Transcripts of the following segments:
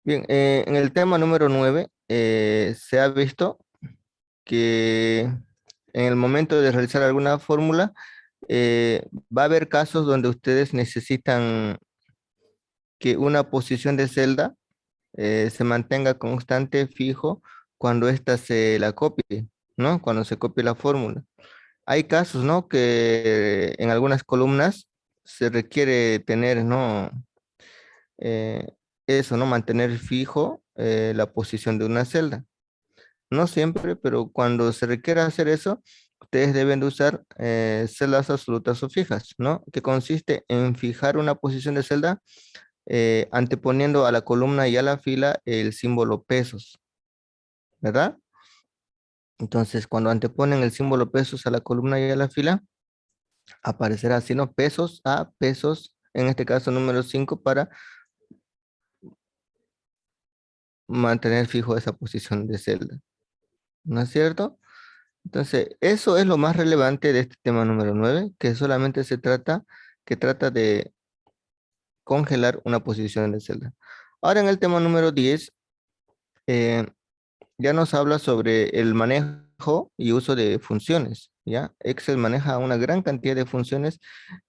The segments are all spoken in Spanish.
Bien, en el tema número 9 se ha visto que en el momento de realizar alguna fórmula va a haber casos donde ustedes necesitan que una posición de celda se mantenga constante, fijo, cuando ésta se la copie, ¿no? Cuando se copie la fórmula. Hay casos, ¿no? Que en algunas columnas se requiere tener, ¿no? Eh, eso, ¿no? Mantener fijo la posición de una celda. No siempre, pero cuando se requiera hacer eso, ustedes deben de usar celdas absolutas o fijas, ¿no? Que consiste en fijar una posición de celda anteponiendo a la columna y a la fila el símbolo pesos, ¿verdad? Entonces, cuando anteponen el símbolo pesos a la columna y a la fila, aparecerá así, ¿no? Pesos a pesos, en este caso número 5 para mantener fijo esa posición de celda, ¿no es cierto? Entonces, eso es lo más relevante de este tema número 9 que solamente que trata de congelar una posición de celda. Ahora en el tema número 10 eh, ya nos habla sobre el manejo y uso de funciones, ¿ya? Excel maneja una gran cantidad de funciones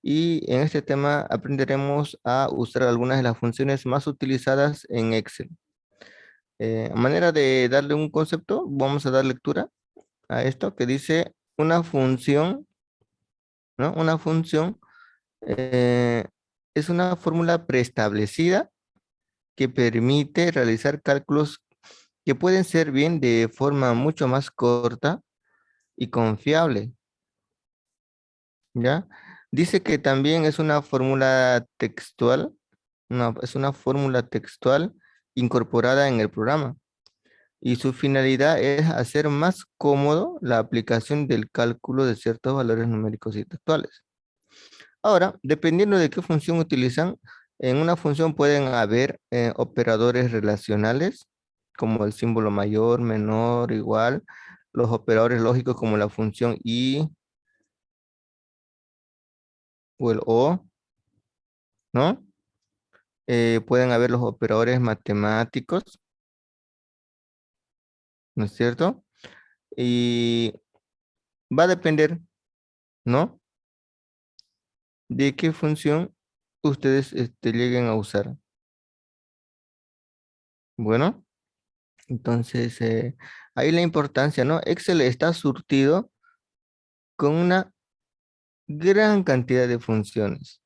y en este tema aprenderemos a usar algunas de las funciones más utilizadas en Excel. A manera de darle un concepto, vamos a dar lectura a esto que dice una función, ¿no? Una función eh, es una fórmula preestablecida que permite realizar cálculos que pueden ser bien de forma mucho más corta y confiable, ¿ya? Dice que también es una fórmula textual, es una fórmula textual incorporada en el programa y su finalidad es hacer más cómodo la aplicación del cálculo de ciertos valores numéricos y textuales. Ahora, dependiendo de qué función utilizan, en una función pueden haber operadores relacionales, como el símbolo mayor, menor, igual, los operadores lógicos como la función y o el o, ¿no? Pueden haber los operadores matemáticos, ¿no es cierto? Y va a depender, ¿no? De qué función ustedes lleguen a usar. Bueno, entonces ahí la importancia, ¿no? Excel está surtido con una gran cantidad de funciones,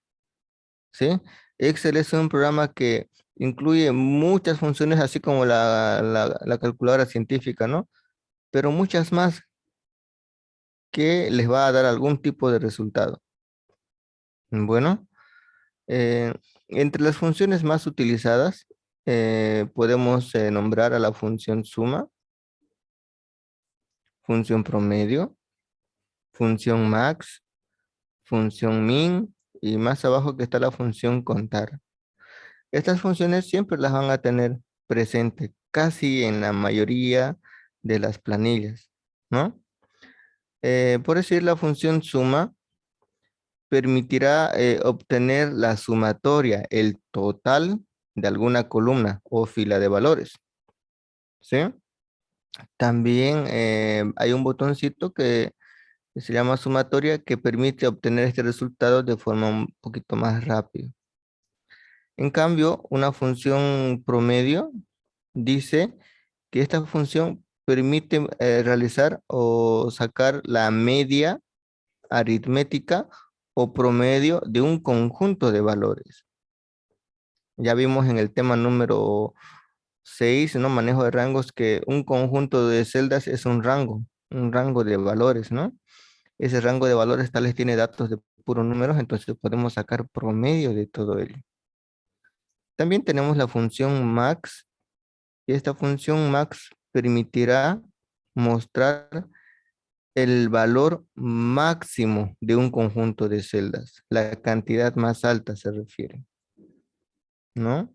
¿sí? Excel es un programa que incluye muchas funciones, así como la calculadora científica, ¿no? Pero muchas más que les va a dar algún tipo de resultado. Bueno, eh, entre las funciones más utilizadas, podemos nombrar a la función suma, función promedio, función max, función min, y más abajo que está la función contar. Estas funciones siempre las van a tener presente casi en la mayoría de las planillas, ¿no? Por decir, la función suma permitirá obtener la sumatoria, el total de alguna columna o fila de valores, ¿sí? También hay un botoncito que se llama sumatoria que permite obtener este resultado de forma un poquito más rápida. En cambio, una función promedio dice que esta función permite realizar o sacar la media aritmética o promedio de un conjunto de valores. Ya vimos en el tema número 6, ¿no? Manejo de rangos, que un conjunto de celdas es un rango de valores, ¿no? Ese rango de valores tales tiene datos de puros números, entonces podemos sacar promedio de todo ello. También tenemos la función max, y esta función max permitirá mostrar el valor máximo de un conjunto de celdas, la cantidad más alta se refiere, ¿no?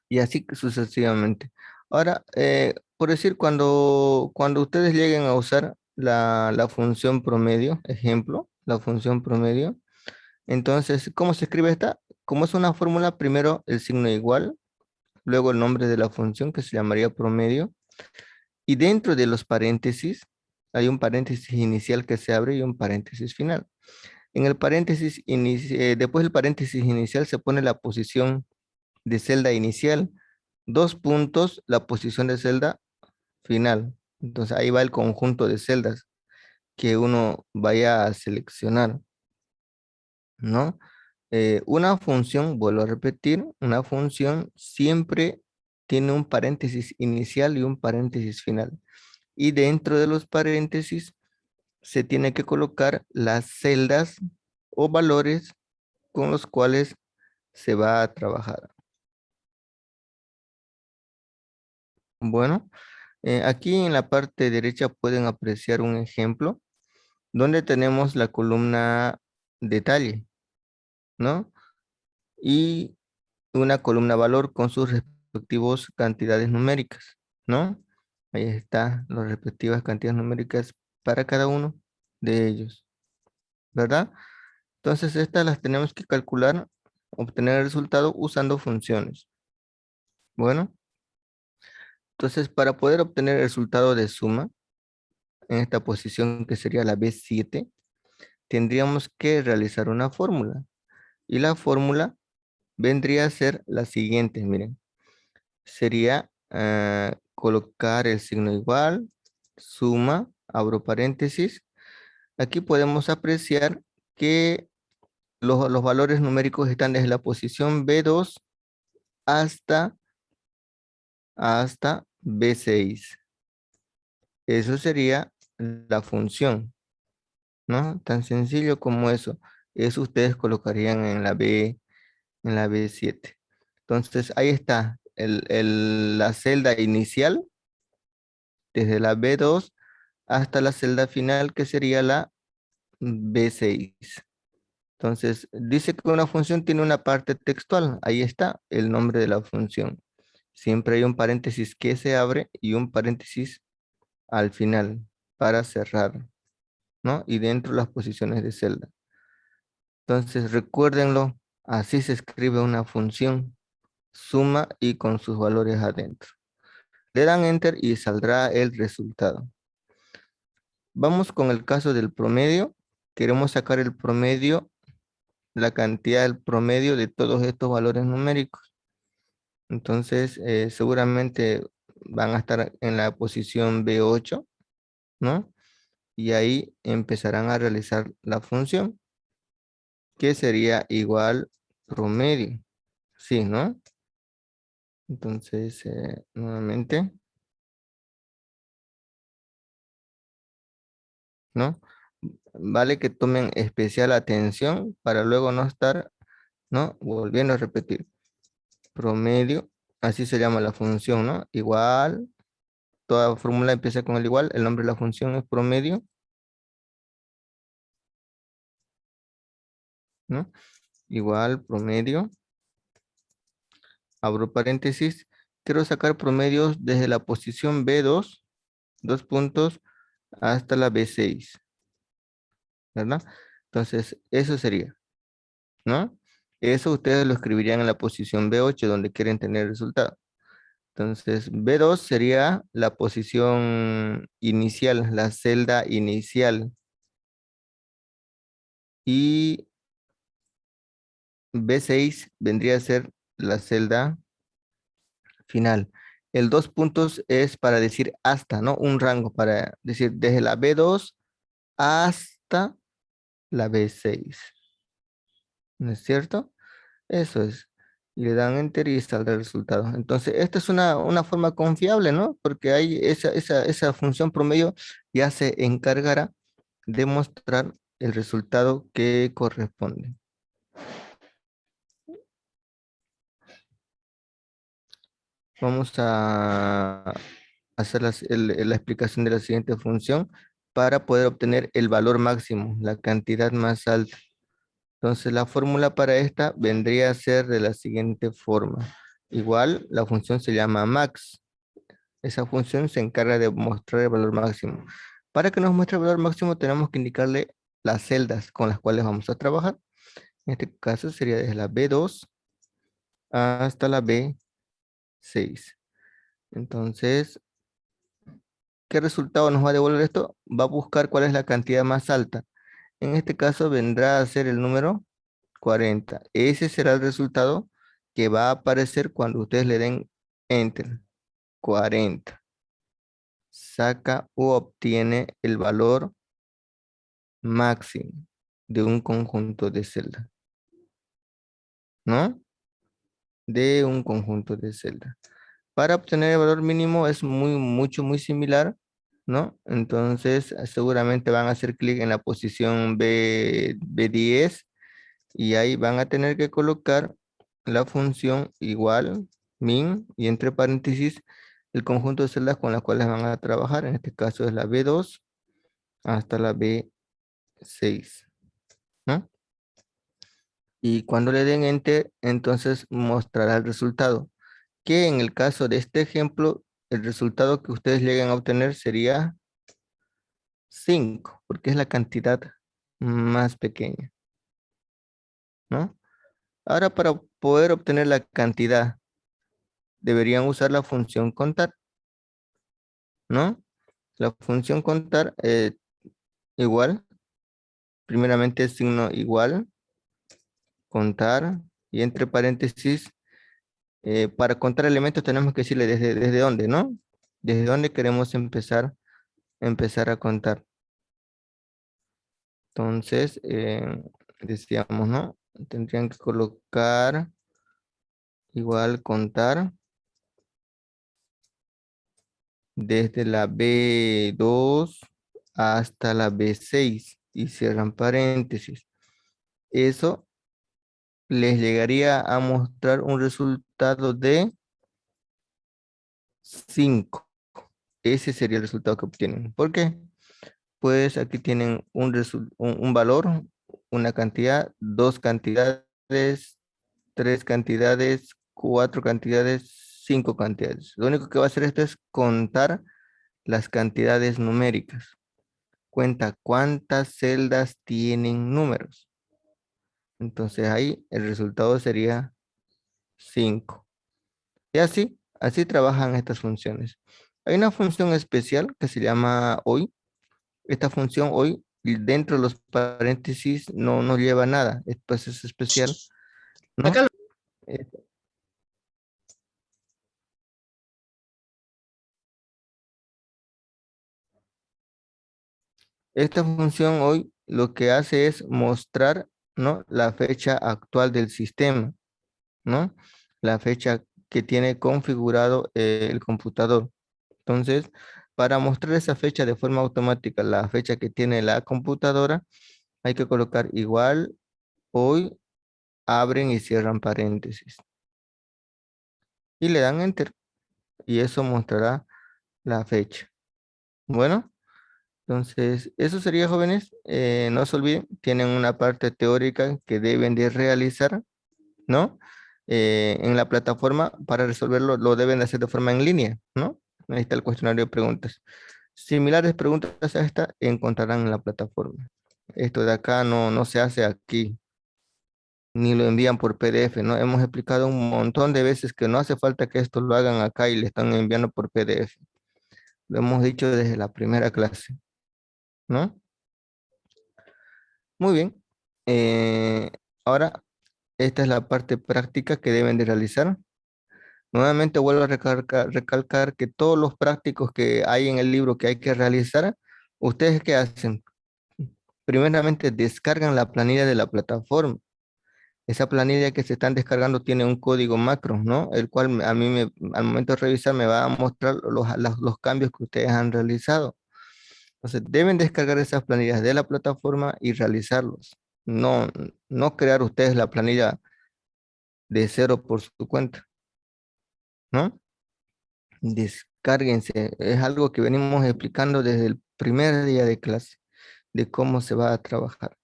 Y así sucesivamente. Ahora, por decir, cuando ustedes lleguen a usar la función promedio, ejemplo, la función promedio, entonces, ¿cómo se escribe esta? Como es una fórmula, primero el signo igual, luego el nombre de la función que se llamaría promedio, y dentro de los paréntesis hay un paréntesis inicial que se abre y un paréntesis final. En el paréntesis, después del paréntesis inicial se pone la posición de celda inicial, dos puntos, la posición de celda final. Entonces ahí va el conjunto de celdas que uno vaya a seleccionar, ¿no? Una función, vuelvo a repetir, una función siempre tiene un paréntesis inicial y un paréntesis final. Y dentro de los paréntesis se tiene que colocar las celdas o valores con los cuales se va a trabajar. Bueno, aquí en la parte derecha pueden apreciar un ejemplo donde tenemos la columna detalle, ¿no? Y una columna valor con sus respectivos cantidades numéricas, ¿no? Ahí está las respectivas cantidades numéricas para cada uno de ellos, ¿verdad? Entonces estas las tenemos que calcular, obtener el resultado usando funciones. Bueno, entonces para poder obtener el resultado de suma, en esta posición que sería la B7, tendríamos que realizar una fórmula. Y la fórmula vendría a ser la siguiente, miren. Sería colocar el signo igual, suma, abro paréntesis. Aquí podemos apreciar que los valores numéricos están desde la posición B2 hasta, hasta B6. Eso sería la función, ¿no? Tan sencillo como eso. Eso ustedes colocarían en la B7. Entonces, ahí está la celda inicial, desde la B2 hasta la celda final, que sería la B6. Entonces, dice que una función tiene una parte textual. Ahí está el nombre de la función. Siempre hay un paréntesis que se abre y un paréntesis al final para cerrar, ¿no? Y dentro las posiciones de celda. Entonces, recuérdenlo, así se escribe una función, suma y con sus valores adentro. Le dan enter y saldrá el resultado. Vamos con el caso del promedio. Queremos sacar el promedio, la cantidad del promedio de todos estos valores numéricos. Entonces, seguramente van a estar en la posición B8, ¿no? Y ahí empezarán a realizar la función, que sería igual promedio. Sí, ¿no? Entonces, nuevamente, ¿no? Vale que tomen especial atención para luego no estar, ¿no? Volviendo a repetir. Promedio, así se llama la función, ¿no? Igual, toda fórmula empieza con el igual, el nombre de la función es promedio, ¿no? Igual, promedio, abro paréntesis, quiero sacar promedios desde la posición B2, dos puntos, hasta la B6, ¿verdad? Entonces, eso sería, ¿no? Eso ustedes lo escribirían en la posición B8, donde quieren tener el resultado. Entonces, B2 sería la posición inicial, la celda inicial. Y B6 vendría a ser la celda final. El dos puntos es para decir hasta, ¿no? Un rango para decir desde la B2 hasta la B6. ¿No es cierto? Eso es. Y le dan enter y saldrá el resultado. Entonces, esta es una forma confiable, ¿no? Porque hay esa función promedio ya se encargará de mostrar el resultado que corresponde. Vamos a hacer la explicación de la siguiente función para poder obtener el valor máximo, la cantidad más alta. Entonces, la fórmula para esta vendría a ser de la siguiente forma. Igual, la función se llama max. Esa función se encarga de mostrar el valor máximo. Para que nos muestre el valor máximo, tenemos que indicarle las celdas con las cuales vamos a trabajar. En este caso sería desde la B2 hasta la B6. 6. Entonces, ¿qué resultado nos va a devolver esto? Va a buscar cuál es la cantidad más alta. En este caso vendrá a ser el número 40. Ese será el resultado que va a aparecer cuando ustedes le den Enter. 40. Saca o obtiene el valor máximo de un conjunto de celdas, ¿no? De un conjunto de celdas. Para obtener el valor mínimo es muy similar, ¿no? Entonces, seguramente van a hacer clic en la posición B10 y ahí van a tener que colocar la función igual, min, y entre paréntesis, el conjunto de celdas con las cuales van a trabajar. En este caso es la B2 hasta la B6, ¿no? Y cuando le den Enter, entonces mostrará el resultado, que en el caso de este ejemplo, el resultado que ustedes lleguen a obtener sería 5, porque es la cantidad más pequeña, ¿no? Ahora, para poder obtener la cantidad, deberían usar la función contar, ¿no? La función contar, igual, primeramente signo igual, contar, y entre paréntesis, para contar elementos tenemos que decirle desde dónde, ¿no? Desde dónde queremos empezar a contar. Entonces, decíamos, ¿no? Tendrían que colocar igual contar desde la B2 hasta la B6 y cierran paréntesis. Eso les llegaría a mostrar un resultado de 5. Ese sería el resultado que obtienen. ¿Por qué? Pues aquí tienen un valor, una cantidad, dos cantidades, tres cantidades, cuatro cantidades, cinco cantidades. Lo único que va a hacer esto es contar las cantidades numéricas. Cuenta cuántas celdas tienen números. Entonces ahí el resultado sería 5. Y así trabajan estas funciones. Hay una función especial que se llama hoy. Esta función hoy, dentro de los paréntesis, no lleva nada. Pues es especial, ¿no? Acá Eh, Esta función hoy lo que hace es mostrar, ¿no? La fecha actual del sistema, ¿no? La fecha que tiene configurado el computador. Entonces, para mostrar esa fecha de forma automática, la fecha que tiene la computadora, hay que colocar igual, hoy, abren y cierran paréntesis. Y le dan enter. Y eso mostrará la fecha. Bueno, entonces, eso sería, jóvenes. No se olviden, tienen una parte teórica que deben de realizar, ¿no? En la plataforma para resolverlo lo deben de hacer de forma en línea, ¿no? Ahí está el cuestionario de preguntas. Similares preguntas a esta encontrarán en la plataforma. Esto de acá no se hace aquí, ni lo envían por PDF, ¿no? Hemos explicado un montón de veces que no hace falta que esto lo hagan acá y le están enviando por PDF. Lo hemos dicho desde la primera clase, ¿no? Muy bien. Eh, Ahora, esta es la parte práctica que deben de realizar. Nuevamente vuelvo a recalcar que todos los prácticos que hay en el libro que hay que realizar, ¿ustedes qué hacen? Primeramente descargan la planilla de la plataforma. Esa planilla que se están descargando tiene un código macro, ¿no? El cual al momento de revisar me va a mostrar los cambios que ustedes han realizado. Entonces, deben descargar esas planillas de la plataforma y realizarlos. No, no crear ustedes la planilla de cero por su cuenta, ¿no? Descárguense. Es algo que venimos explicando desde el primer día de clase, de cómo se va a trabajar,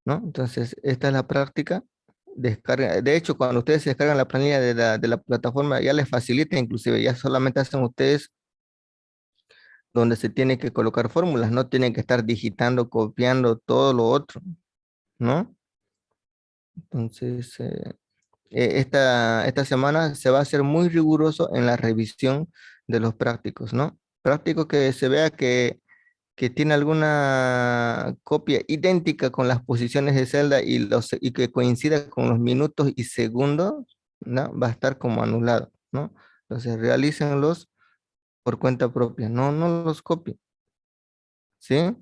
¿no? Entonces, esta es la práctica. Descarga. De hecho, cuando ustedes se descargan la planilla de la plataforma, ya les facilita, inclusive ya solamente hacen ustedes donde se tiene que colocar fórmulas, no tienen que estar digitando, copiando todo lo otro, ¿no? Entonces, esta semana se va a hacer muy riguroso en la revisión de los prácticos, ¿no? Práctico que se vea que tiene alguna copia idéntica con las posiciones de celda y que coincida con los minutos y segundos, ¿no? Va a estar como anulado, ¿no? Entonces, realícenlos por cuenta propia, no los copien, ¿sí?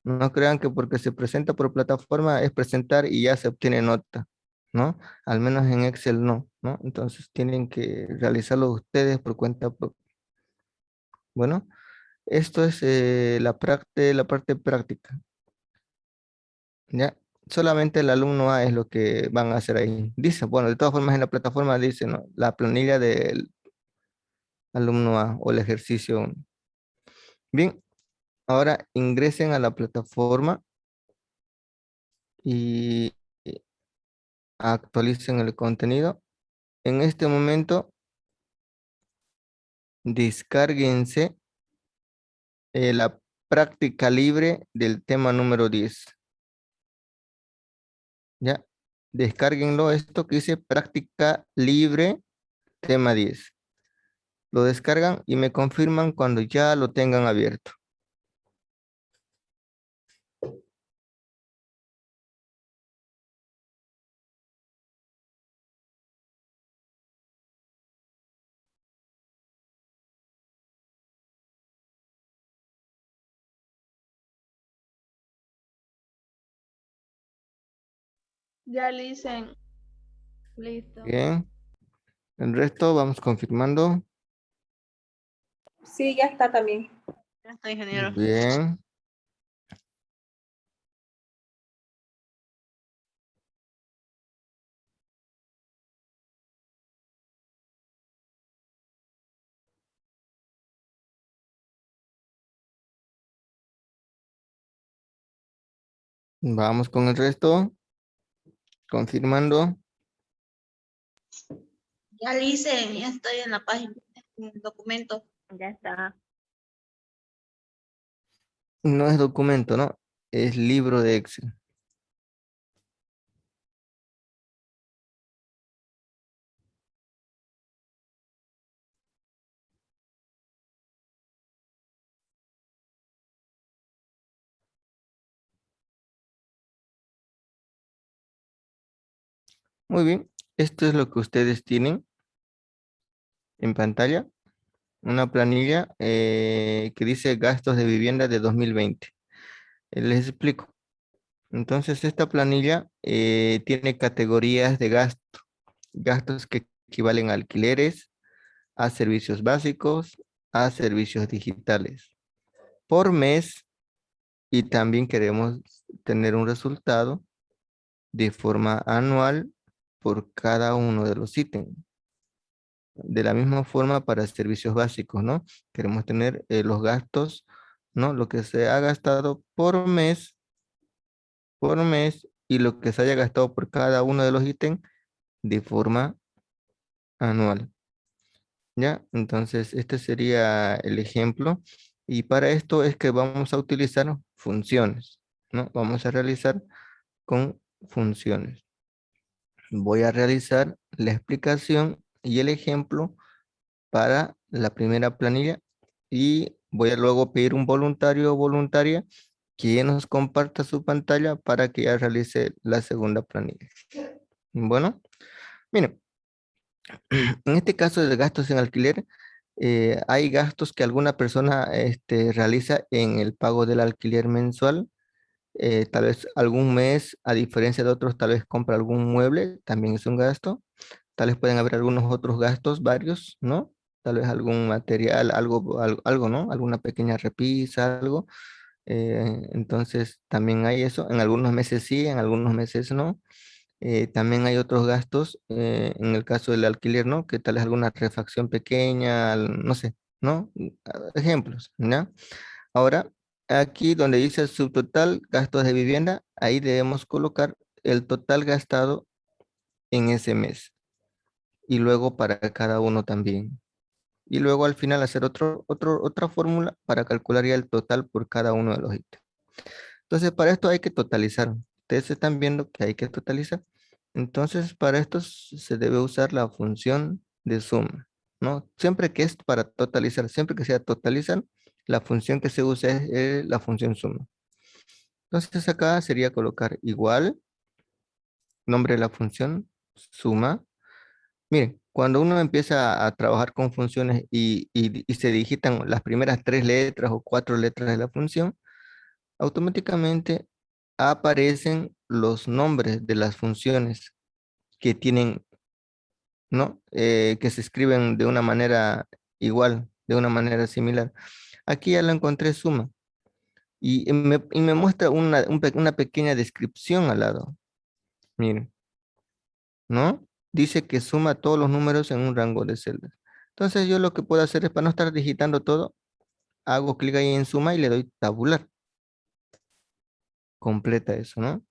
No crean que porque se presenta por plataforma es presentar y ya se obtiene nota, ¿no? Al menos en Excel ¿no? Entonces tienen que realizarlo ustedes por cuenta propia. Bueno, esto es la parte práctica, ¿ya? Solamente el alumno A es lo que van a hacer ahí. Dice, bueno, de todas formas en la plataforma dice, ¿no? La planilla del alumno A o el ejercicio 1. Bien, ahora ingresen a la plataforma y actualicen el contenido. En este momento, descárguense la práctica libre del tema número 10. ¿Ya? Descárguenlo, esto que dice práctica libre, tema 10. Lo descargan y me confirman cuando ya lo tengan abierto. Ya listen. Listo. Bien. El resto vamos confirmando. Sí, ya está también. Ya está, ingeniero. Bien. Vamos con el resto. Confirmando. Ya listen, ya estoy en la página, en el documento. Ya está. No es documento, ¿no? Es libro de Excel. Muy bien. Esto es lo que ustedes tienen en pantalla. Una planilla que dice gastos de vivienda de 2020. Les explico. Entonces, esta planilla tiene categorías de gasto, gastos que equivalen a alquileres, a servicios básicos, a servicios digitales por mes y también queremos tener un resultado de forma anual por cada uno de los ítems. De la misma forma para servicios básicos, ¿no? Queremos tener los gastos, ¿no? Lo que se ha gastado por mes y lo que se haya gastado por cada uno de los ítems de forma anual. ¿Ya? Entonces, este sería el ejemplo. Y para esto es que vamos a utilizar funciones, ¿no? Vamos a realizar con funciones. Voy a realizar la explicación y el ejemplo para la primera planilla y voy a luego pedir un voluntario o voluntaria que nos comparta su pantalla para que ya realice la segunda planilla. Bueno, miren, en este caso de gastos en alquiler, hay gastos que alguna persona realiza en el pago del alquiler mensual. Tal vez algún mes, a diferencia de otros, tal vez compra algún mueble, también es un gasto. Tal vez pueden haber algunos otros gastos, varios, ¿no? Tal vez algún material, algo, ¿no? Alguna pequeña repisa, algo. Entonces, también hay eso. En algunos meses sí, en algunos meses no. También hay otros gastos, en el caso del alquiler, ¿no? Que tal vez alguna refacción pequeña, no sé, ¿no? Ejemplos, ¿ya? Ahora, aquí donde dice subtotal gastos de vivienda, ahí debemos colocar el total gastado en ese mes y luego para cada uno también. Y luego al final hacer otra fórmula para calcular ya el total por cada uno de los ítems. Entonces, para esto hay que totalizar. Ustedes están viendo que hay que totalizar. Entonces, para esto se debe usar la función de suma, ¿no? Siempre que es para totalizar, siempre que sea totalizar, la función que se usa es la función suma. Entonces acá sería colocar igual, nombre de la función, suma. Miren, cuando uno empieza a trabajar con funciones y se digitan las primeras tres letras o cuatro letras de la función, automáticamente aparecen los nombres de las funciones que tienen, ¿no? Que se escriben de una manera igual, de una manera similar. Aquí ya lo encontré suma y me muestra una pequeña descripción al lado. Miren, ¿no? Dice que suma todos los números en un rango de celdas. Entonces yo lo que puedo hacer es para no estar digitando todo, hago clic ahí en suma y le doy tabular. Completa eso, ¿no?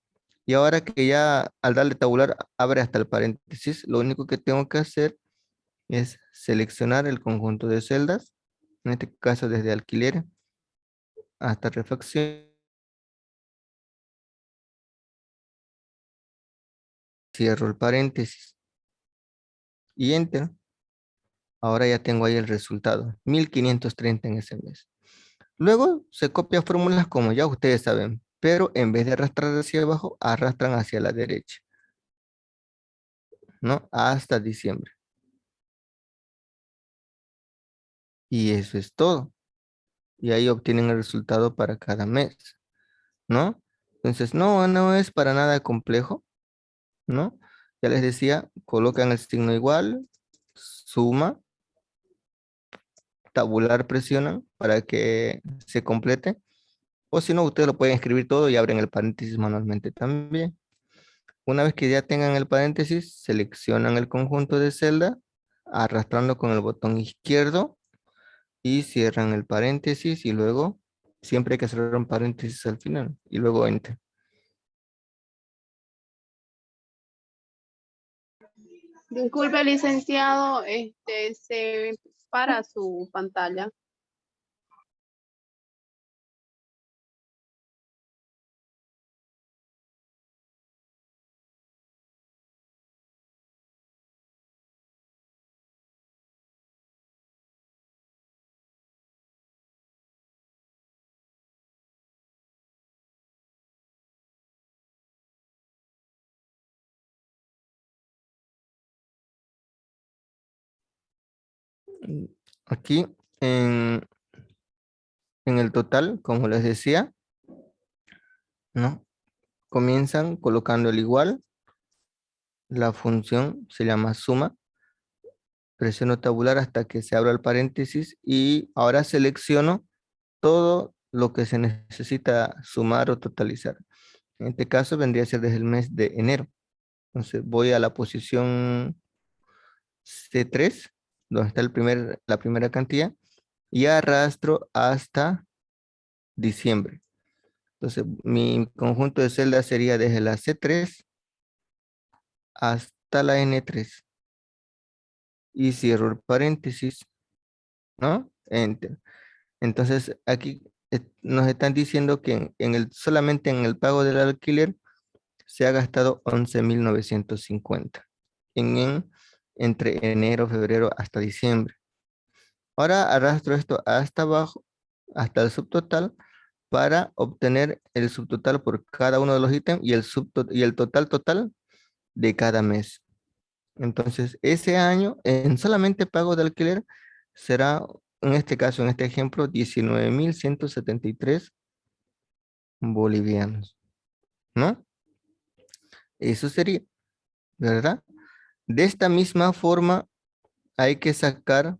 Y ahora que ya al darle tabular abre hasta el paréntesis, lo único que tengo que hacer es seleccionar el conjunto de celdas, en este caso desde alquiler hasta refacción, cierro el paréntesis y enter. Ahora ya tengo ahí el resultado, 1530 en ese mes. Luego se copia fórmulas como ya ustedes saben, pero en vez de arrastrar hacia abajo, arrastran hacia la derecha, ¿no? Hasta diciembre. Y eso es todo. Y ahí obtienen el resultado para cada mes, ¿no? Entonces, no es para nada complejo, ¿no? Ya les decía, colocan el signo igual, suma, tabular presionan para que se complete, o si no, ustedes lo pueden escribir todo y abren el paréntesis manualmente también. Una vez que ya tengan el paréntesis, seleccionan el conjunto de celda, arrastrando con el botón izquierdo y cierran el paréntesis y luego, siempre hay que cerrar un paréntesis al final y luego enter. Disculpe, licenciado, se para su pantalla. Aquí en, en el total, como les decía, ¿no? Comienzan colocando el igual, la función se llama suma, presiono tabular hasta que se abra el paréntesis y ahora selecciono todo lo que se necesita sumar o totalizar. En este caso vendría a ser desde el mes de enero. Entonces voy a la posición C3, donde está la primera cantidad, y arrastro hasta diciembre. Entonces mi conjunto de celdas sería desde la C3 hasta la N3. Y cierro el paréntesis, ¿no? Enter. Entonces aquí nos están diciendo que solamente en el pago del alquiler se ha gastado 11.950 entre enero, febrero hasta diciembre. Ahora arrastro esto hasta abajo, hasta el subtotal, para obtener el subtotal por cada uno de los ítems y el total de cada mes. Entonces, ese año, en solamente pago de alquiler, será, en este caso, en este ejemplo, 19.173 bolivianos, ¿no? Eso sería, ¿verdad? De esta misma forma, hay que sacar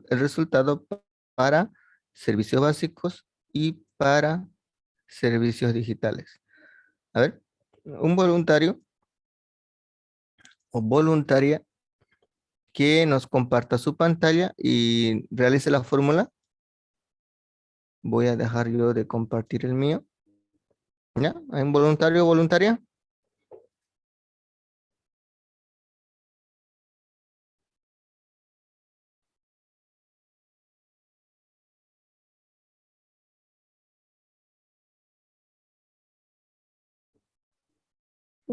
el resultado para servicios básicos y para servicios digitales. A ver, un voluntario o voluntaria que nos comparta su pantalla y realice la fórmula. Voy a dejar yo de compartir el mío. ¿Ya? ¿Hay un voluntario o voluntaria?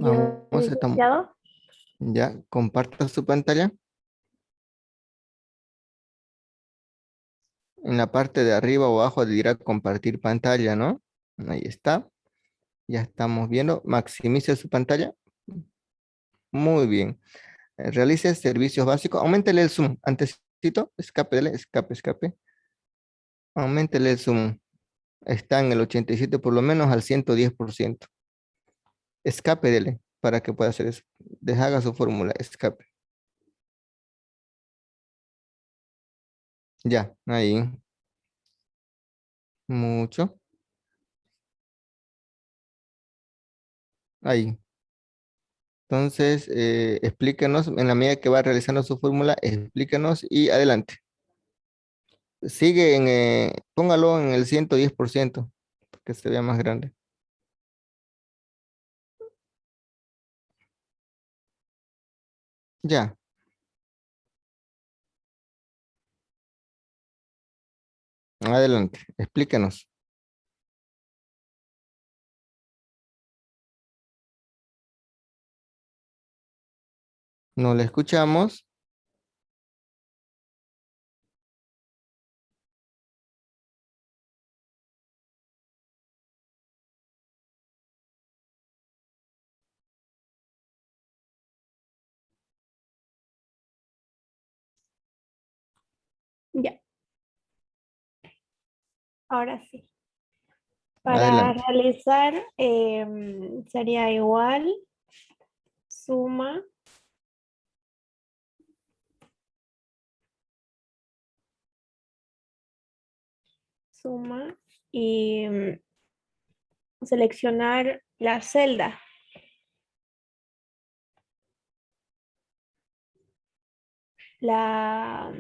Yo, Vamos, estamos, licenciado. ya, comparta su pantalla. En la parte de arriba o abajo dirá compartir pantalla, ¿no? Ahí está. Ya estamos viendo. Maximice su pantalla. Muy bien. Realice servicios básicos. Auméntele el zoom. Antesito. Escape, dele. Escape, escape. Auméntele el zoom. Está en el 87 por lo menos al 110%. Escape, dele. Para que pueda hacer eso. Deshaga su fórmula. Escape. Ya. Ahí. Mucho. Ahí. Entonces, explíquenos, en la medida que va realizando su fórmula, explíquenos y adelante. Sigue póngalo en el 110%, que se vea más grande. Ya, adelante, explíquenos. No le escuchamos. Ya, ahora sí. Para Adelante. realizar sería igual suma, suma y seleccionar la celda. La,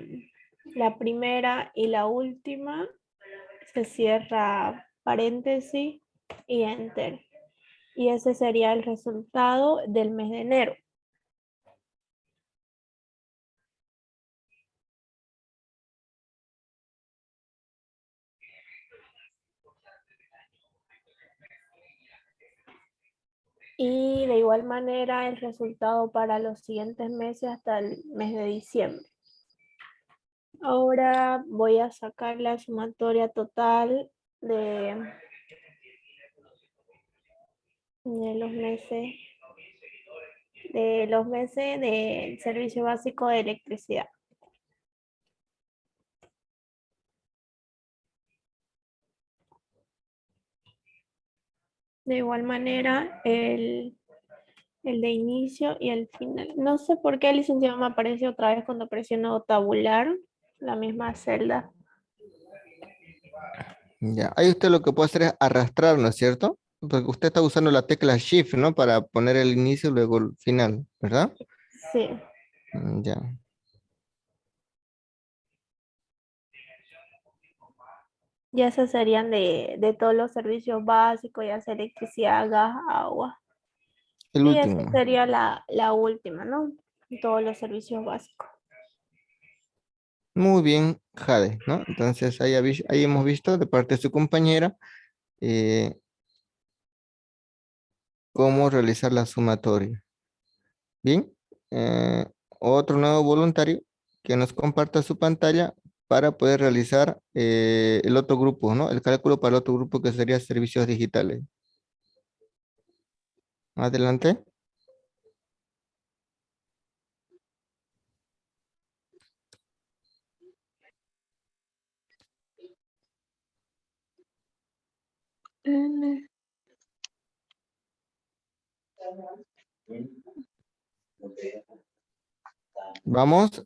la primera y la última se cierra paréntesis y enter. Y ese sería el resultado del mes de enero. Y de igual manera el resultado para los siguientes meses hasta el mes de diciembre. Ahora voy a sacar la sumatoria total de los meses del servicio básico de electricidad. De igual manera, el de inicio y el final. No sé por qué el licenciado me aparece otra vez cuando presiono tabular, la misma celda. Ya, ahí usted lo que puede hacer es arrastrar, ¿no es cierto? Porque usted está usando la tecla Shift, ¿no? Para poner el inicio y luego el final, ¿verdad? Sí. Ya. Y esas serían de todos los servicios básicos, ya sea electricidad, gas, agua. El Y esa último. sería la última, ¿no? Todos los servicios básicos. Muy bien, Jade, ¿no? Entonces ahí hemos visto de parte de su compañera eh, cómo realizar la sumatoria. Bien, otro nuevo voluntario que nos comparta su pantalla para poder realizar el otro grupo, ¿no? El cálculo para el otro grupo que sería servicios digitales. Adelante. Vamos.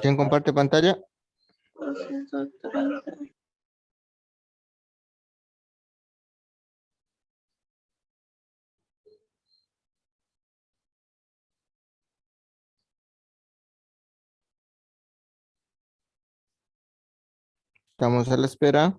¿Quién comparte pantalla? Estamos a la espera.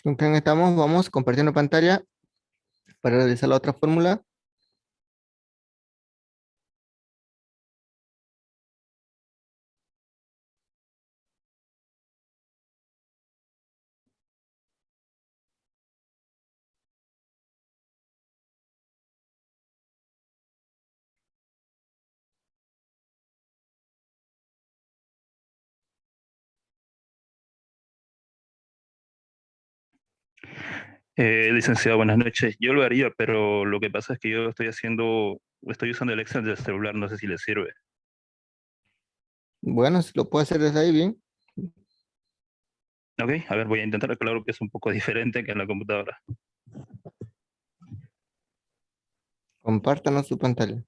¿Con quién estamos? Vamos compartiendo pantalla para realizar la otra fórmula. Licenciado, buenas noches. Yo lo haría, pero lo que pasa es que yo estoy usando el Excel del celular, no sé si le sirve. Bueno, si lo puedo hacer desde ahí, bien. Ok, a ver, voy a intentar, claro que es un poco diferente que en la computadora. Compártanos su pantalla.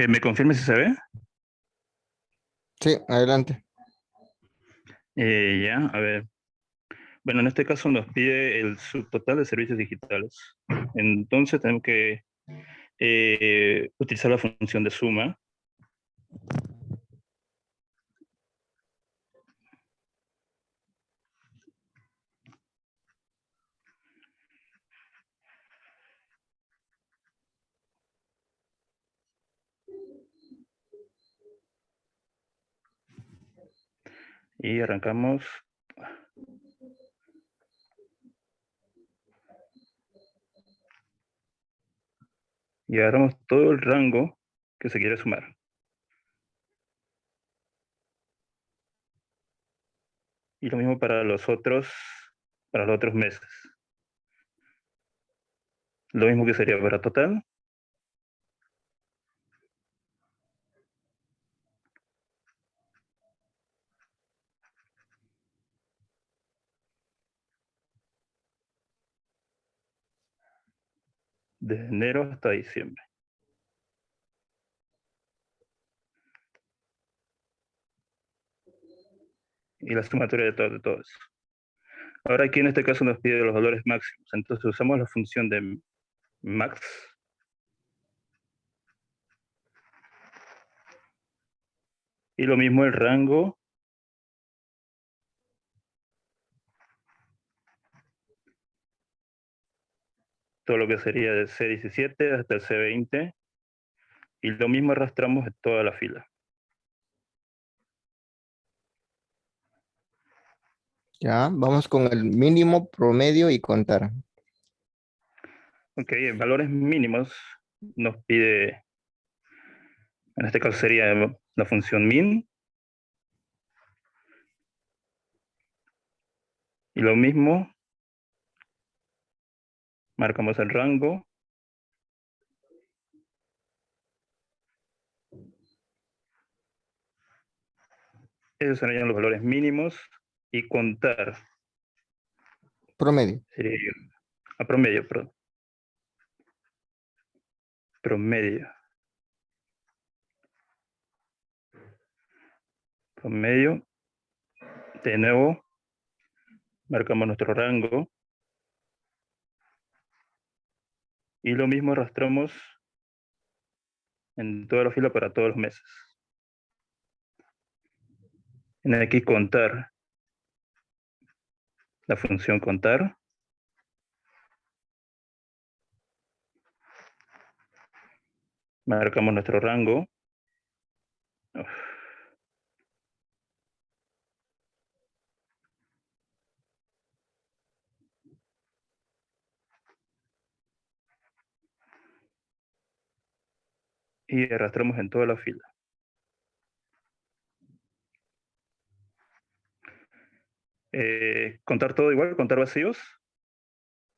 ¿Me confirme si se ve? Sí, adelante. Ya, a ver. Bueno, en este caso nos pide el subtotal de servicios digitales. Entonces tenemos que utilizar la función de suma. Y arrancamos. Y agarramos todo el rango que se quiere sumar. Y lo mismo para los otros meses. Lo mismo que sería para total. De enero hasta diciembre. Y la sumatoria de todo eso. Ahora aquí en este caso nos pide los valores máximos. Entonces usamos la función de max. Y lo mismo el rango. Todo lo que sería del C17 hasta el C20. Y lo mismo arrastramos en toda la fila. Ya, vamos con el mínimo, promedio y contar. Ok, en valores mínimos nos pide, en este caso sería la función min. Y lo mismo, marcamos el rango. Esos serían los valores mínimos. Y contar Promedio. sería a promedio, perdón. Promedio. Promedio. De nuevo, Marcamos nuestro rango. Y lo mismo arrastramos en toda la fila para todos los meses. En aquí contar, la función contar. Marcamos nuestro rango. Y arrastramos en toda la fila. Contar todo igual, contar vacíos.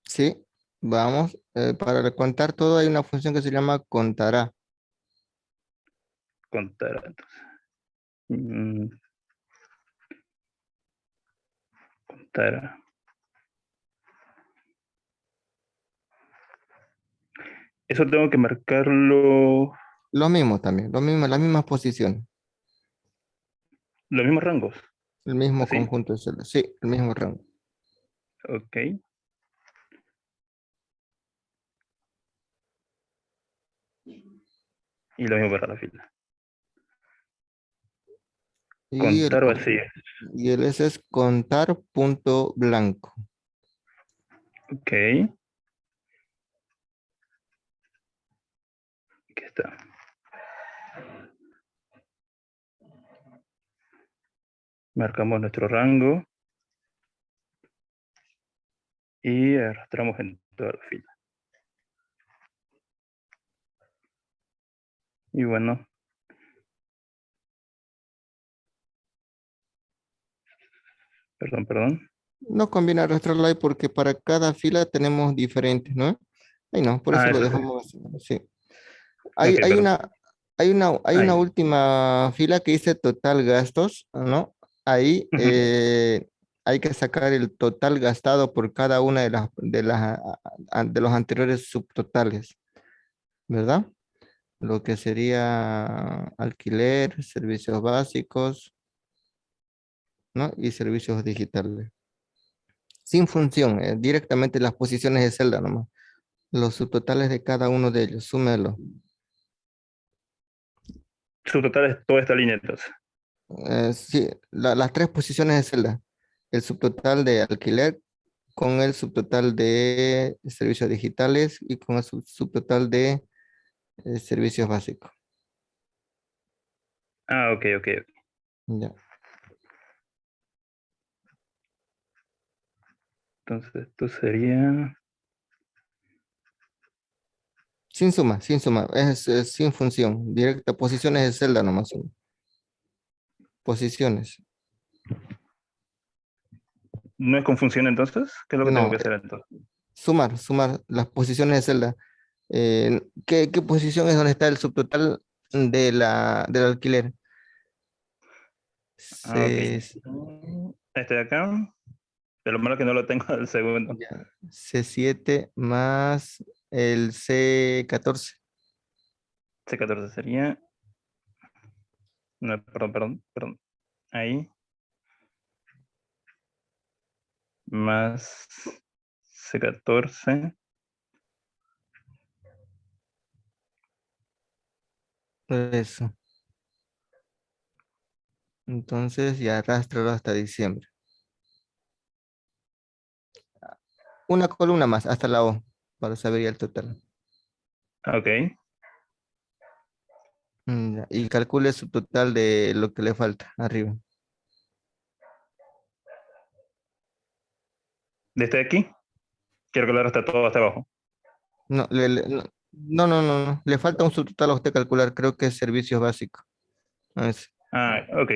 Sí, vamos. Para contar todo hay una función que se llama contará. Contar. Entonces. Contar. Eso tengo que marcarlo. Lo mismo también, lo mismo, las mismas posiciones, Los mismos rangos. el mismo ¿Así? conjunto de celdas. Sí, el mismo rango. Ok. Y lo mismo para la fila. Y Contar vacíos. el S es contar punto blanco. Ok. Aquí está. Marcamos nuestro rango. Y arrastramos en toda la fila. Y bueno. Perdón. No conviene arrastrarla ahí porque para cada fila tenemos diferentes, ¿no? Ahí no, por eso lo Eso sí. dejamos así. Sí. Ok, Hay perdón. hay una Ahí. última fila que dice total gastos, ¿no? Ahí hay que sacar el total gastado por cada una de los anteriores subtotales, ¿verdad? Lo que sería alquiler, servicios básicos, ¿no? Y servicios digitales. Sin función, directamente las posiciones de celda nomás. Los subtotales de cada uno de ellos, súmelo. Su total es toda esta línea entonces. Sí, las tres posiciones de celda. El subtotal de alquiler con el subtotal de servicios digitales y con el subtotal de servicios básicos. Ah, ok. Ya. Entonces esto sería. Sin suma, es sin función, directa, posiciones de celda nomás son. Posiciones. ¿No es con función entonces? ¿Qué es lo que tengo No, que hacer entonces? sumar las posiciones de celda. ¿Qué posición es donde está el subtotal del alquiler? Ah, ok. Se, Este de acá. De lo malo que no lo tengo del segundo. ya, C7 más el C14. C14 sería. No, perdón. Ahí. Más C14. Eso. Entonces ya arrastralo hasta diciembre. Una columna más hasta la O para saber ya el total. Ok. Ya, y calcule su total de lo que le falta arriba. Desde aquí. Quiero que lo hasta todo hasta abajo. No, no. Le falta un subtotal a usted calcular. Creo que es servicios básicos. Ah, Ah, ok.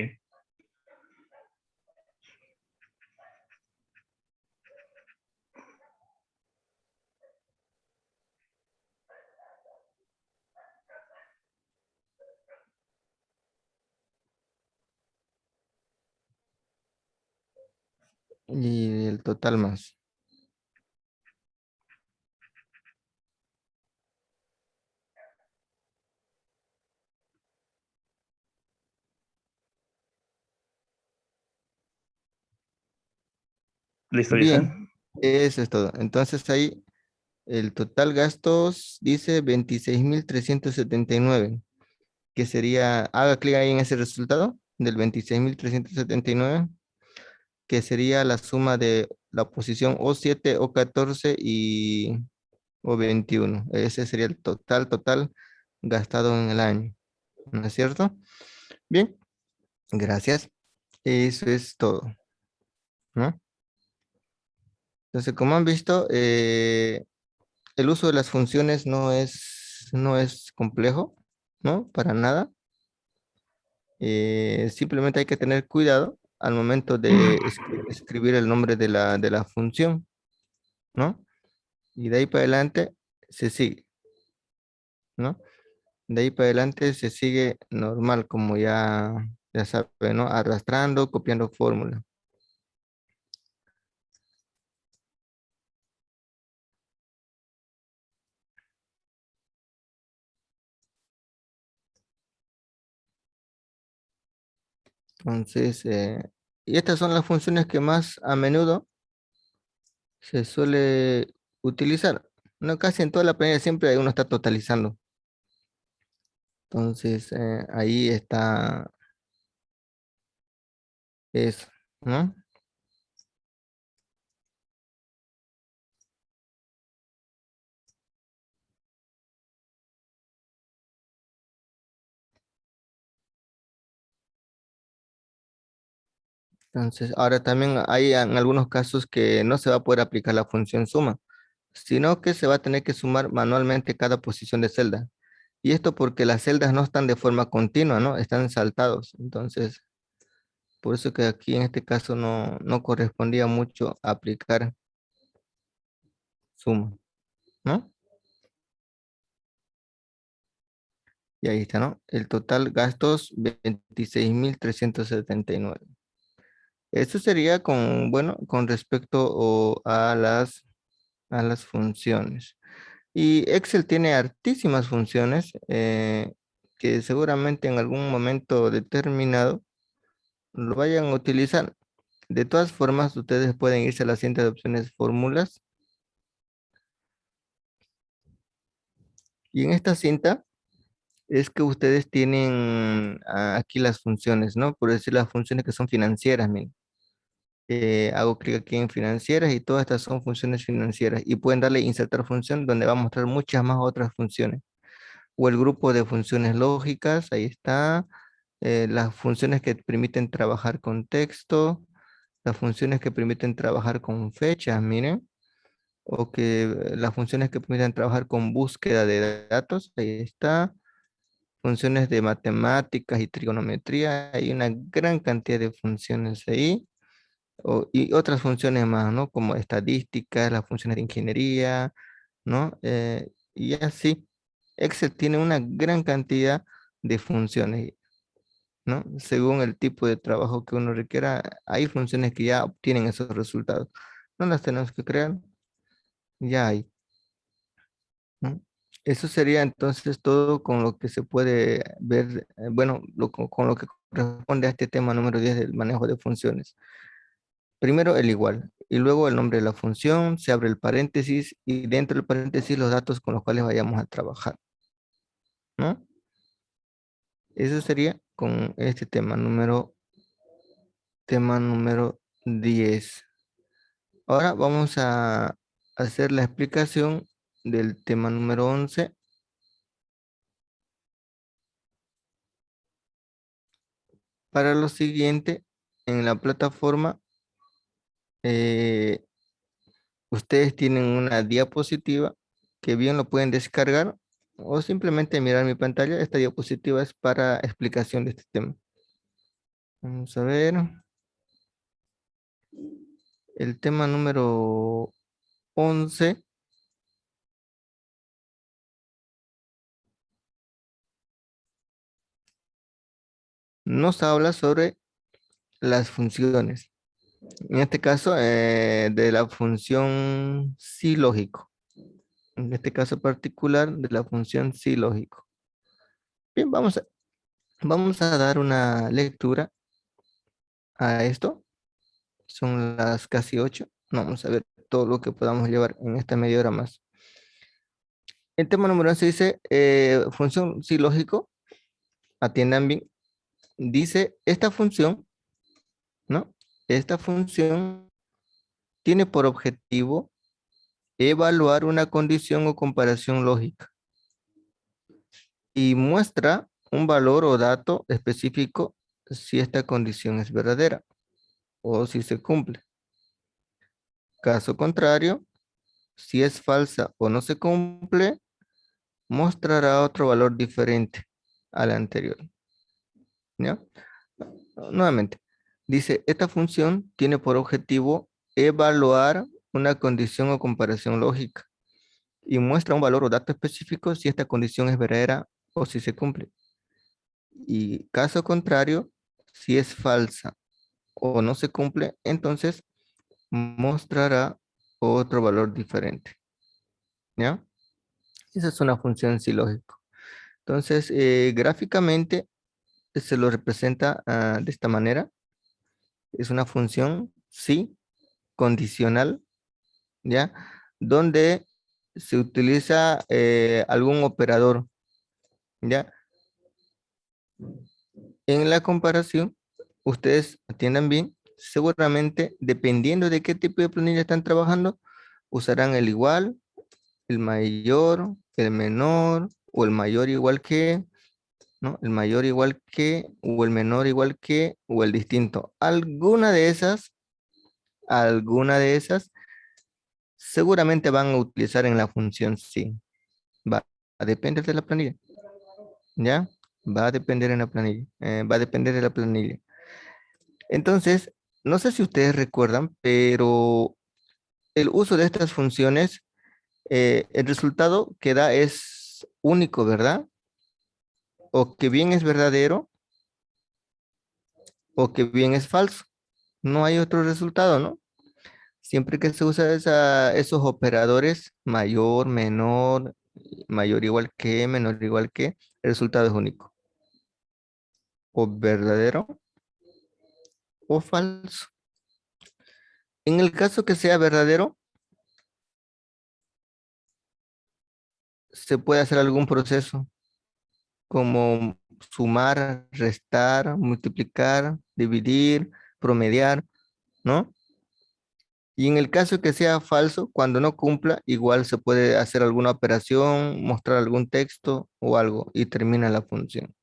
Y el total más. Listo, dice. Bien, eso es todo. Entonces ahí el total gastos dice 26.379, que sería, haga clic ahí en ese resultado del 26.379, que sería la suma de la posición O7, O14 y O21. Ese sería el total gastado en el año, ¿no es cierto? Bien, gracias. Eso es todo, ¿no? Entonces, como han visto, el uso de las funciones no es complejo, ¿no? Para nada. Simplemente hay que tener cuidado al momento de escribir el nombre de la función, ¿no? Y de ahí para adelante se sigue, ¿no? De ahí para adelante se sigue normal, como ya sabe, ¿no? Arrastrando, copiando fórmula. Entonces, y estas son las funciones que más a menudo se suele utilizar. No, casi en toda la planilla siempre uno está totalizando. Entonces, ahí está eso, ¿no? Entonces, ahora también hay en algunos casos que no se va a poder aplicar la función suma, sino que se va a tener que sumar manualmente cada posición de celda. Y esto porque las celdas no están de forma continua, ¿no? Están saltados. Entonces, por eso que aquí en este caso no correspondía mucho aplicar suma, ¿no? Y ahí está, ¿no? El total gastos 26.379. Eso sería bueno, con respecto a las funciones. Y Excel tiene hartísimas funciones que seguramente en algún momento determinado lo vayan a utilizar. De todas formas, ustedes pueden irse a la cinta de opciones fórmulas. Y en esta cinta es que ustedes tienen aquí las funciones, ¿no? Por decir las funciones que son financieras, miren. Hago clic aquí en financieras y todas estas son funciones financieras. Y pueden darle insertar función donde va a mostrar muchas más otras funciones. O el grupo de funciones lógicas, ahí está. Las funciones que permiten trabajar con texto, las funciones que permiten trabajar con fechas, miren, o que las funciones que permiten trabajar con búsqueda de datos, ahí está. Funciones de matemáticas y trigonometría, hay una gran cantidad de funciones ahí. Y otras funciones más, ¿no? Como estadísticas, las funciones de ingeniería, ¿no? Y así, Excel tiene una gran cantidad de funciones, ¿no? Según el tipo de trabajo que uno requiera, hay funciones que ya obtienen esos resultados. No las tenemos que crear, ya hay, ¿no? Eso sería entonces todo con lo que se puede ver, bueno, con lo que corresponde a este tema número 10 del manejo de funciones. Primero el igual y luego el nombre de la función, se abre el paréntesis y dentro del paréntesis los datos con los cuales vayamos a trabajar, ¿no? Eso sería con este tema número 10. Ahora vamos a hacer la explicación del tema número 11. Para lo siguiente, en la plataforma, ustedes tienen una diapositiva que bien lo pueden descargar o simplemente mirar mi pantalla. Esta diapositiva es para explicación de este tema. Vamos a ver. El tema número 11 nos habla sobre las funciones. En este caso, de la función sí lógico. En este caso particular, de la función sí lógico. Bien, vamos a dar una lectura a esto. Son las casi 8. No, vamos a ver todo lo que podamos llevar en esta media hora más. El tema número 11 dice, función sí lógico, atiendan bien, dice esta función, ¿no? Esta función tiene por objetivo evaluar una condición o comparación lógica y muestra un valor o dato específico si esta condición es verdadera o si se cumple. Caso contrario, si es falsa o no se cumple, mostrará otro valor diferente al anterior. ¿Ya? Nuevamente, dice, esta función tiene por objetivo evaluar una condición o comparación lógica y muestra un valor o dato específico si esta condición es verdadera o si se cumple. Y caso contrario, si es falsa o no se cumple, entonces mostrará otro valor diferente. ¿Ya? Esa es una función silógico. Entonces, gráficamente se lo representa de esta manera. Es una función sí condicional, ¿ya? Donde se utiliza algún operador, ¿ya? En la comparación, ustedes atiendan bien, seguramente dependiendo de qué tipo de planilla están trabajando, usarán el igual, el mayor, el menor o el mayor igual que, ¿no? El mayor igual que, o el menor igual que, o el distinto. Alguna de esas, seguramente van a utilizar en la función sí. Va a depender de la planilla, ¿ya? Va a depender en la planilla, va a depender de la planilla. Entonces, no sé si ustedes recuerdan, pero el uso de estas funciones, el resultado que da es único, ¿verdad? O que bien es verdadero o que bien es falso. No hay otro resultado, ¿no? Siempre que se usa esos operadores, mayor, menor, mayor igual que, menor igual que, el resultado es único. O verdadero o falso. En el caso que sea verdadero, se puede hacer algún proceso como sumar, restar, multiplicar, dividir, promediar, ¿no? Y en el caso que sea falso, cuando no cumpla, igual se puede hacer alguna operación, mostrar algún texto o algo y termina la función.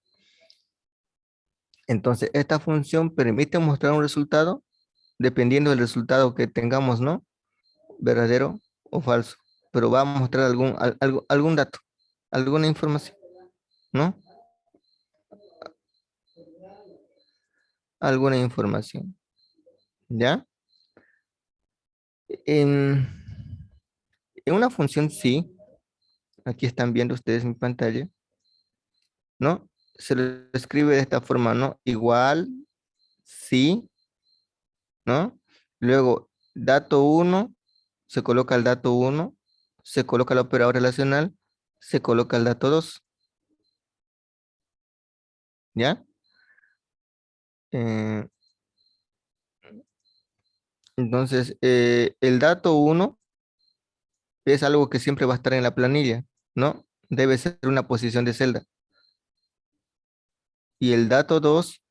Entonces, esta función permite mostrar un resultado dependiendo del resultado que tengamos, ¿no? Verdadero o falso. Pero va a mostrar algún dato, alguna información, ¿no? Alguna información, ¿ya? En, en una función sí, aquí están viendo ustedes mi pantalla, ¿no? Se lo escribe de esta forma, ¿no? Igual, sí, ¿no? Luego, dato 1, se coloca el dato 1, se coloca el operador relacional, se coloca el dato 2, ¿ya? Eh, entonces, el dato 1 es algo que siempre va a estar en la planilla, ¿no? Debe ser una posición de celda. Y el dato 2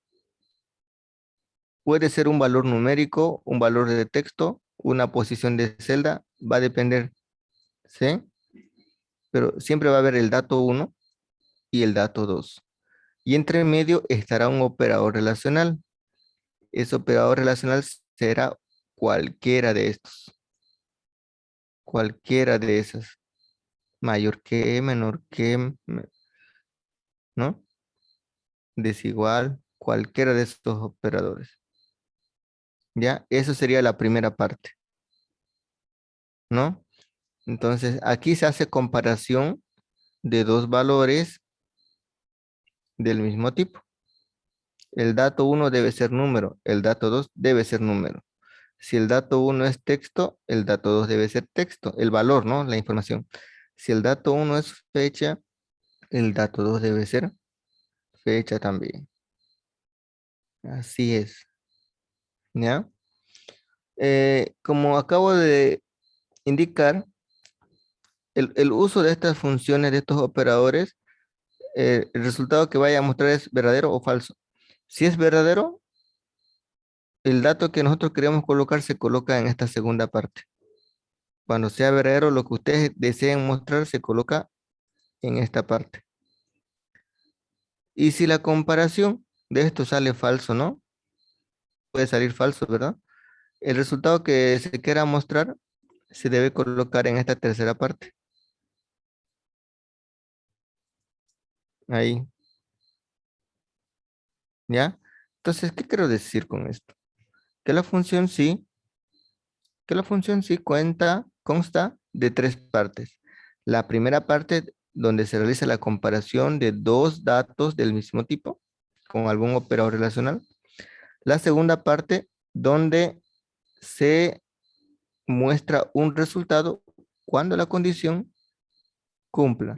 puede ser un valor numérico, un valor de texto, una posición de celda, va a depender, ¿sí? Pero siempre va a haber el dato 1 y el dato 2. Y entre medio estará un operador relacional. Ese operador relacional será cualquiera de estos, cualquiera de esas, mayor que, menor que, ¿no? Desigual, cualquiera de estos operadores. ¿Ya? Eso sería la primera parte, ¿no? Entonces, aquí se hace comparación de dos valores del mismo tipo. El dato 1 debe ser número, el dato 2 debe ser número. Si el dato 1 es texto, el dato 2 debe ser texto, el valor, ¿no? La información. Si el dato 1 es fecha, el dato 2 debe ser fecha también. Así es. ¿Ya? Como acabo de indicar, el uso de estas funciones, de estos operadores, el resultado que vaya a mostrar es verdadero o falso. Si es verdadero, el dato que nosotros queremos colocar se coloca en esta segunda parte. Cuando sea verdadero, lo que ustedes deseen mostrar se coloca en esta parte. Y si la comparación de esto sale falso, ¿no? Puede salir falso, ¿verdad? El resultado que se quiera mostrar se debe colocar en esta tercera parte. Ahí. ¿Ya? Entonces, ¿qué quiero decir con esto? Que la función sí consta de tres partes. La primera parte donde se realiza la comparación de dos datos del mismo tipo con algún operador relacional. La segunda parte donde se muestra un resultado cuando la condición cumpla,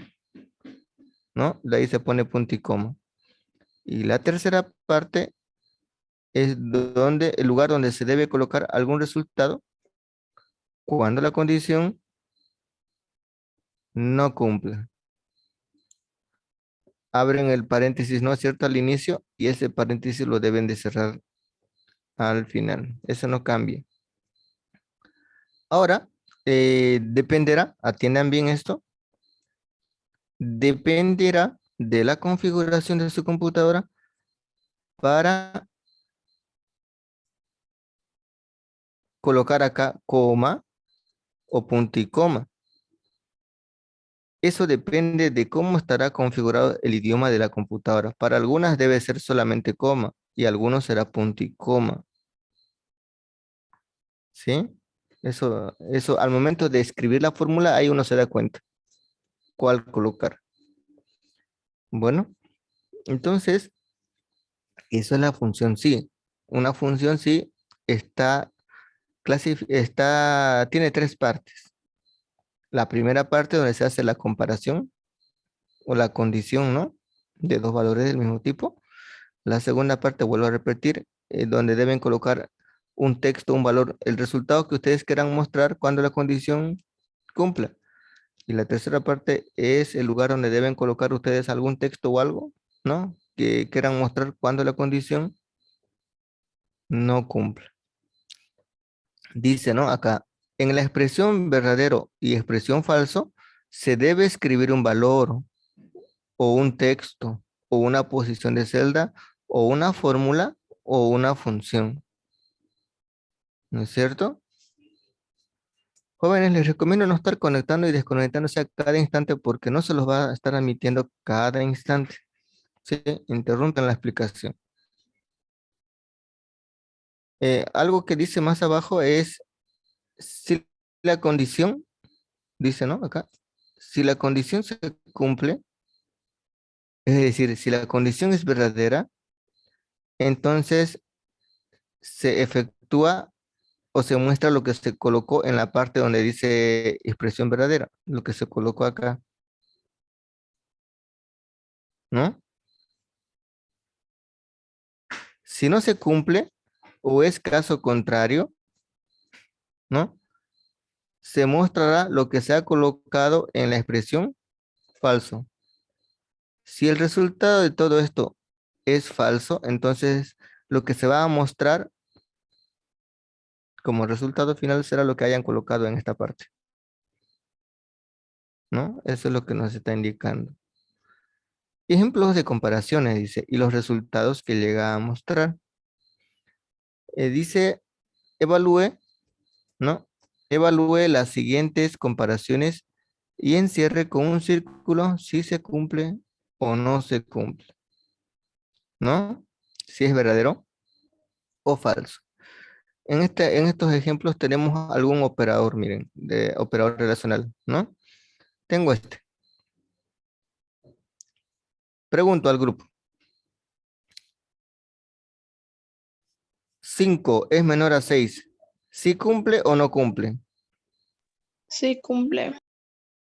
¿no? De ahí se pone punto y coma. Y la tercera parte es donde el lugar donde se debe colocar algún resultado cuando la condición no cumpla. Abren el paréntesis, ¿no es cierto?, al inicio, y ese paréntesis lo deben de cerrar al final. Eso no cambia. Ahora, dependerá, atiendan bien esto, dependerá de la configuración de su computadora para colocar acá coma o punto y coma. Eso depende de cómo estará configurado el idioma de la computadora. Para algunas debe ser solamente coma y algunos será punto y coma. ¿Sí? Eso al momento de escribir la fórmula, ahí uno se da cuenta cuál colocar. Bueno, entonces, eso es la función sí. Una función sí tiene tres partes. La primera parte donde se hace la comparación o la condición, ¿no? De dos valores del mismo tipo. La segunda parte, vuelvo a repetir, donde deben colocar un texto, un valor, el resultado que ustedes quieran mostrar cuando la condición cumpla. Y la tercera parte es el lugar donde deben colocar ustedes algún texto o algo, ¿no? Que quieran mostrar cuando la condición no cumpla. Dice, ¿no? Acá, en la expresión verdadero y expresión falso, se debe escribir un valor o un texto o una posición de celda o una fórmula o una función. ¿No es cierto? Jóvenes, les recomiendo no estar conectando y desconectándose a cada instante porque no se los va a estar admitiendo cada instante. ¿Sí? Interrumpen la explicación. Algo que dice más abajo es si la condición, dice, ¿no? Acá, si la condición se cumple, es decir, si la condición es verdadera, entonces se efectúa o se muestra lo que se colocó en la parte donde dice expresión verdadera, lo que se colocó acá, ¿no? Si no se cumple o es caso contrario, ¿no? Se mostrará lo que se ha colocado en la expresión falso. Si el resultado de todo esto es falso, entonces lo que se va a mostrar como resultado final será lo que hayan colocado en esta parte, ¿no? Eso es lo que nos está indicando. Ejemplos de comparaciones, dice, y los resultados que llega a mostrar. Dice, evalúe, ¿no? Evalúe las siguientes comparaciones y encierre con un círculo si se cumple o no se cumple, ¿no? Si es verdadero o falso. En estos ejemplos tenemos algún operador, miren, de operador relacional, ¿no? Tengo este. Pregunto al grupo. 5 es menor a 6. ¿Sí cumple o no cumple? Sí, cumple.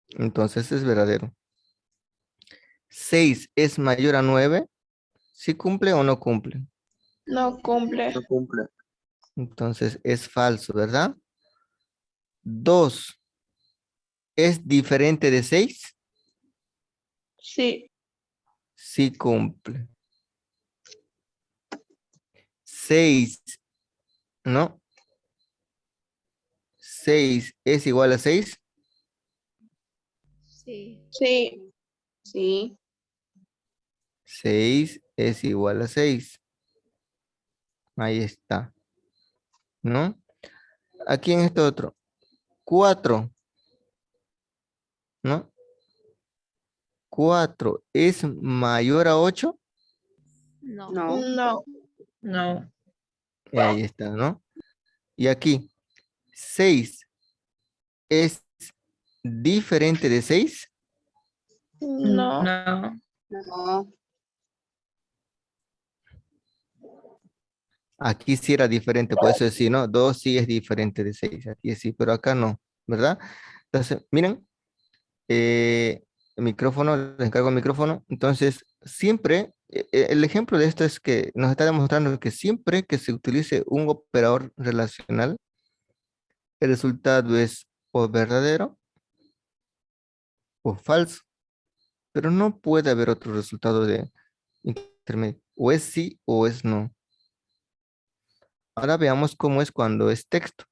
Entonces es verdadero. 6 es mayor a 9. ¿Sí cumple o no cumple? No cumple. No cumple. Entonces es falso, ¿verdad? 2 es diferente de 6. Sí. Sí cumple. 6, ¿no? 6 es igual a 6. Sí. Sí. Sí. 6 es igual a 6. Ahí está, ¿no? Aquí en este otro. 4, ¿no? 4 es mayor a 8. No. No. No. No. Ahí está, ¿no? Y aquí, 6 es diferente de 6. No. No. No. Aquí sí era diferente, por eso sí, ¿no? 2 sí es diferente de 6. Aquí sí, pero acá no, ¿verdad? Entonces, miren, el micrófono, les encargo el micrófono. Entonces, siempre, el ejemplo de esto es que nos está demostrando que siempre que se utilice un operador relacional, el resultado es o verdadero o falso, pero no puede haber otro resultado de intermedio. O es sí o es no. Ahora veamos cómo es cuando es texto.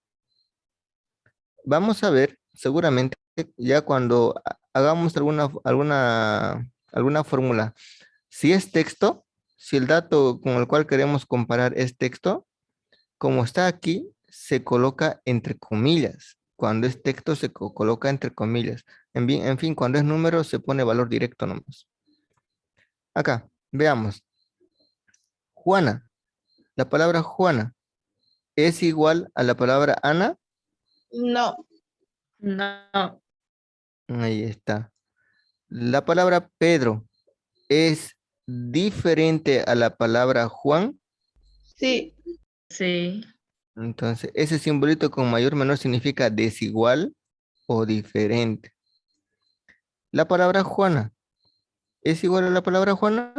Vamos a ver, seguramente, ya cuando hagamos alguna fórmula. Si es texto, si el dato con el cual queremos comparar es texto, como está aquí, se coloca entre comillas. Cuando es texto, se coloca entre comillas. En fin, cuando es número, se pone valor directo nomás. Acá, veamos. Juana. La palabra Juana es igual a la palabra Ana. No. No. Ahí está. La palabra Pedro es diferente a la palabra Juan. Sí. Sí. Entonces, ese simbolito con mayor o menor significa desigual o diferente. La palabra Juana es igual a la palabra Juana.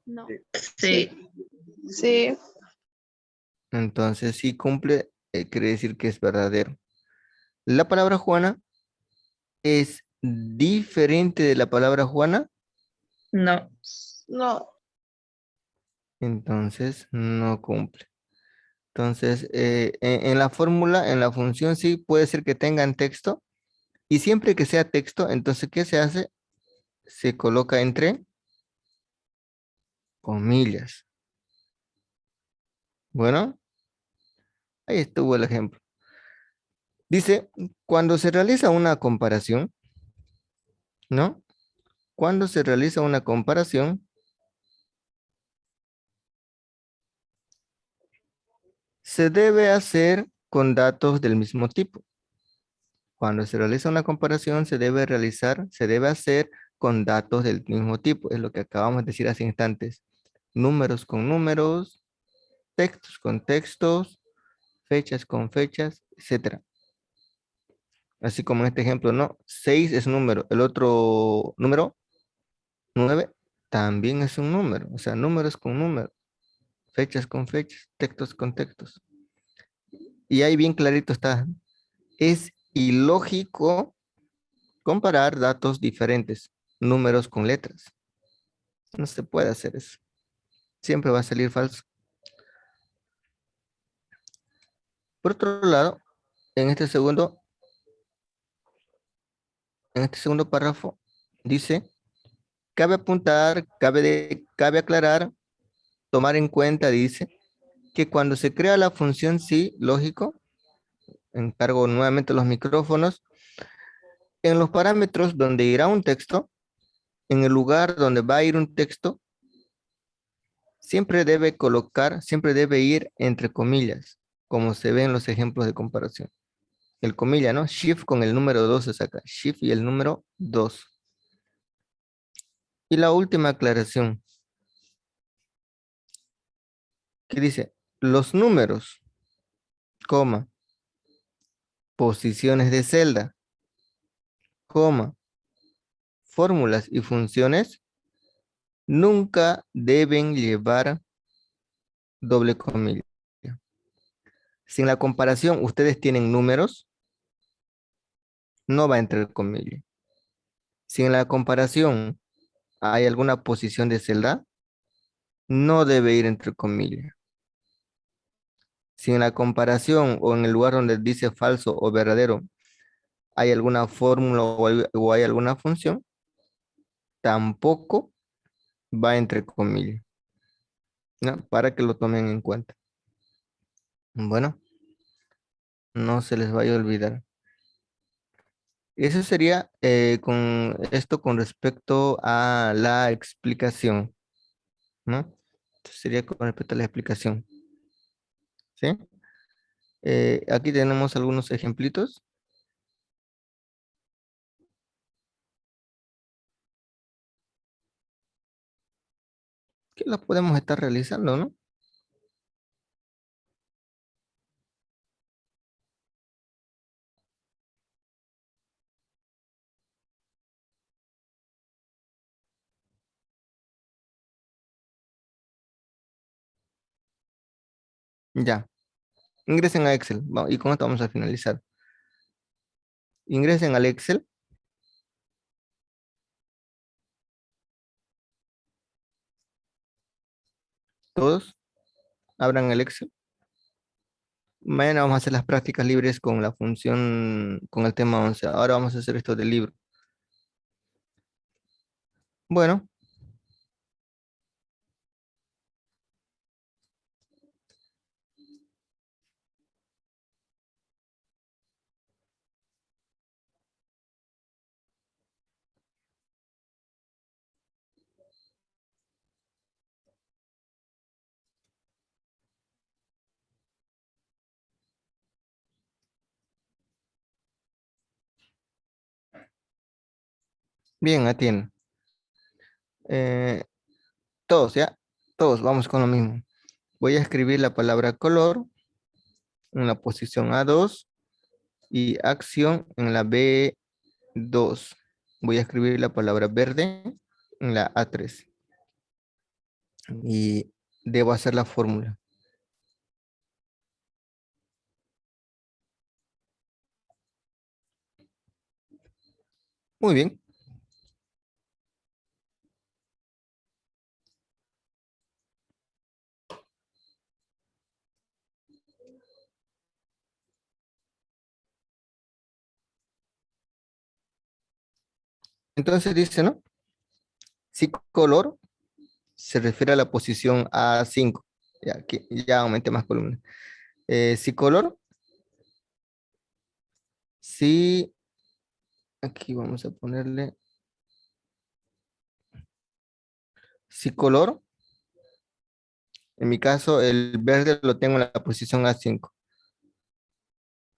No. Sí. Sí. Entonces, si cumple, quiere decir que es verdadero. La palabra Juana es diferente de la palabra Juana. No. No. Entonces, no cumple. Entonces, en la fórmula, en la función, sí puede ser que tengan texto. Y siempre que sea texto, entonces, ¿qué se hace? Se coloca entre comillas. Bueno, ahí estuvo el ejemplo. Dice, cuando se realiza una comparación, ¿no? Cuando se realiza una comparación, se debe hacer con datos del mismo tipo. Cuando se realiza una comparación, se debe hacer con datos del mismo tipo. Es lo que acabamos de decir hace instantes. Números con números, textos con textos, fechas con fechas, etcétera. Así como en este ejemplo, ¿no? 6 es número. El otro número, 9, también es un número. O sea, números con números, fechas con fechas, textos con textos. Y ahí bien clarito está. Es ilógico comparar datos diferentes, números con letras. No se puede hacer eso. Siempre va a salir falso. Por otro lado, en este segundo párrafo, dice, cabe apuntar, cabe aclarar, tomar en cuenta, dice, que cuando se crea la función sí, lógico, encargo nuevamente los micrófonos, en los parámetros donde irá un texto, en el lugar donde va a ir un texto, siempre debe ir entre comillas, como se ve en los ejemplos de comparación. El comilla, ¿no? Shift con el número 2 se saca. Shift y el número 2. Y la última aclaración, que dice, los números, coma, posiciones de celda, coma, fórmulas y funciones, nunca deben llevar doble comilla. Si en la comparación ustedes tienen números, no va entre comillas. Si en la comparación hay alguna posición de celda, no debe ir entre comillas. Si en la comparación o en el lugar donde dice falso o verdadero hay alguna fórmula o hay alguna función, tampoco va entre comillas, ¿no? Para que lo tomen en cuenta. Bueno, no se les vaya a olvidar. Eso sería con esto con respecto a la explicación, ¿no? Esto sería con respecto a la explicación, ¿sí? Aquí tenemos algunos ejemplitos. Que los podemos estar realizando, ¿no? Ya, ingresen a Excel, y con esto vamos a finalizar. Ingresen al Excel. Todos, abran el Excel. Mañana vamos a hacer las prácticas libres con la función, con el tema 11. Ahora vamos a hacer esto del libro. Bueno, bien, atienden. Eh, todos, ¿ya? Todos, vamos con lo mismo. Voy a escribir la palabra color en la posición A2 y acción en la B2. Voy a escribir la palabra verde en la A3. Y debo hacer la fórmula. Muy bien. Entonces dice, ¿no? Si color se refiere a la posición A5. Ya, aquí, ya aumenté más columnas. Si color, si, aquí vamos a ponerle, si color, en mi caso el verde lo tengo en la posición A5.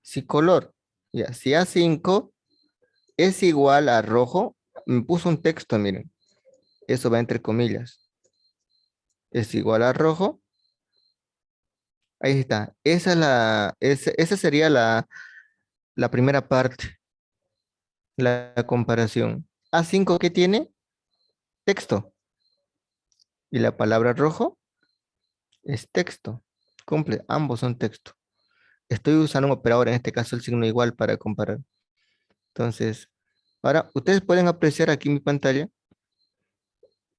Si color, ya, si A5 es igual a rojo, me puso un texto, miren, eso va entre comillas. Es igual a rojo, ahí está. Esa sería la primera parte, la comparación. A5, ¿qué tiene? Texto. Y la palabra rojo es texto. Cumple, ambos son texto. Estoy usando un operador, en este caso el signo igual para comparar. Entonces, ahora ustedes pueden apreciar aquí en mi pantalla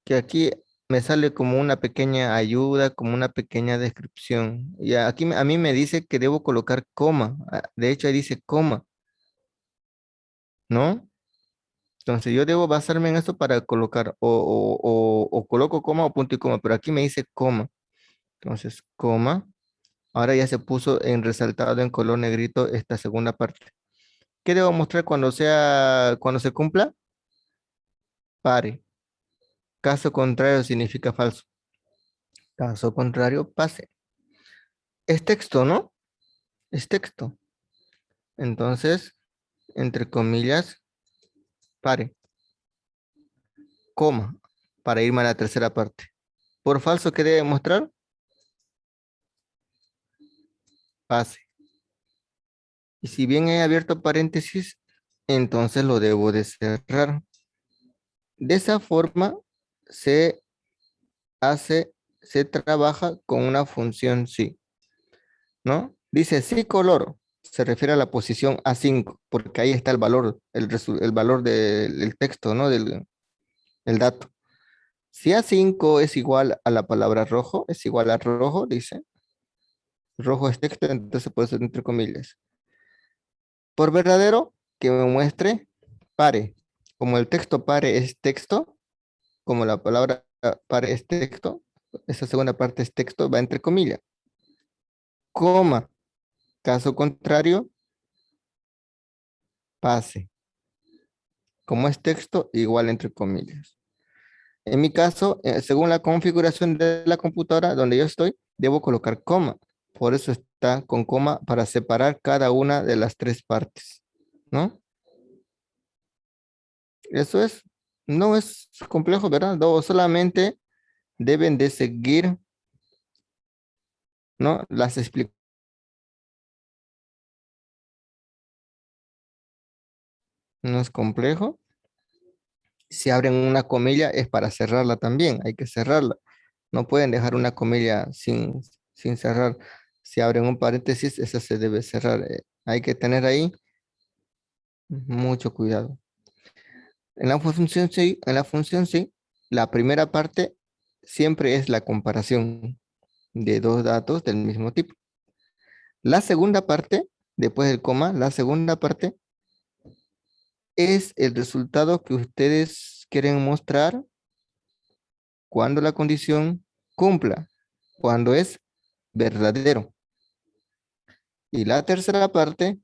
que aquí me sale como una pequeña ayuda, como una pequeña descripción. Y aquí a mí me dice que debo colocar coma. De hecho, ahí dice coma, ¿no? Entonces yo debo basarme en eso para colocar o coloco coma o punto y coma, pero aquí me dice coma. Entonces, coma. Ahora ya se puso en resaltado en color negrito esta segunda parte. ¿Qué debo mostrar cuando se cumpla? Pare. Caso contrario significa falso. Caso contrario, pase. Es texto, ¿no? Es texto. Entonces, entre comillas, pare. Coma. Para irme a la tercera parte. Por falso, ¿qué debe mostrar? Pase. Y si bien he abierto paréntesis, entonces lo debo de cerrar. De esa forma se hace, se trabaja con una función sí, ¿no? Dice sí color, se refiere a la posición A5, porque ahí está el valor, el valor del texto, ¿no? El dato. Si A5 es igual a la palabra rojo, es igual a rojo, dice. Rojo es texto, entonces puede ser entre comillas. Por verdadero, que me muestre pare. Como el texto pare es texto, como la palabra pare es texto, esa segunda parte es texto, va entre comillas. Coma, caso contrario, pase. Como es texto, igual entre comillas. En mi caso, según la configuración de la computadora donde yo estoy, debo colocar coma. Por eso está con coma para separar cada una de las tres partes, ¿no? Eso es, no es complejo, ¿verdad? No, solamente deben de seguir, ¿no? Las explicaciones. No es complejo. Si abren una comilla es para cerrarla también, hay que cerrarla. No pueden dejar una comilla sin cerrar. Si abren un paréntesis, esa se debe cerrar. Hay que tener ahí mucho cuidado. En la función sí, la primera parte siempre es la comparación de dos datos del mismo tipo. La segunda parte, después del coma, la segunda parte es el resultado que ustedes quieren mostrar cuando la condición cumpla, cuando es verdadero. Y la tercera parte,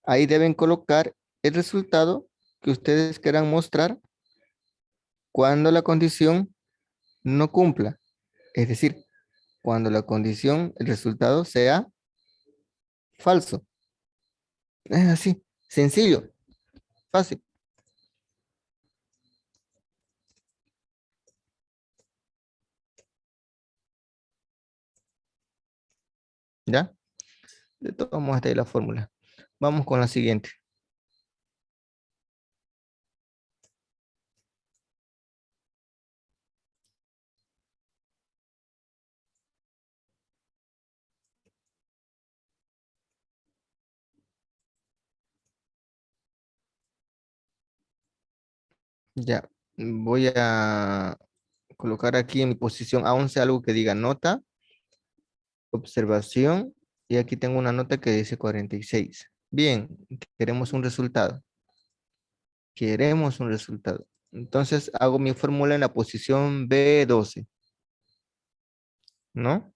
ahí deben colocar el resultado que ustedes quieran mostrar cuando la condición no cumpla. Es decir, cuando la condición, el resultado sea falso. Es así, sencillo, fácil. ¿Ya? De todos modos, esta es la fórmula. Vamos con la siguiente. Ya, voy a colocar aquí en mi posición A11 algo que diga nota, observación, y aquí tengo una nota que dice 46. Bien, queremos un resultado. Queremos un resultado. Entonces hago mi fórmula en la posición B12, ¿no?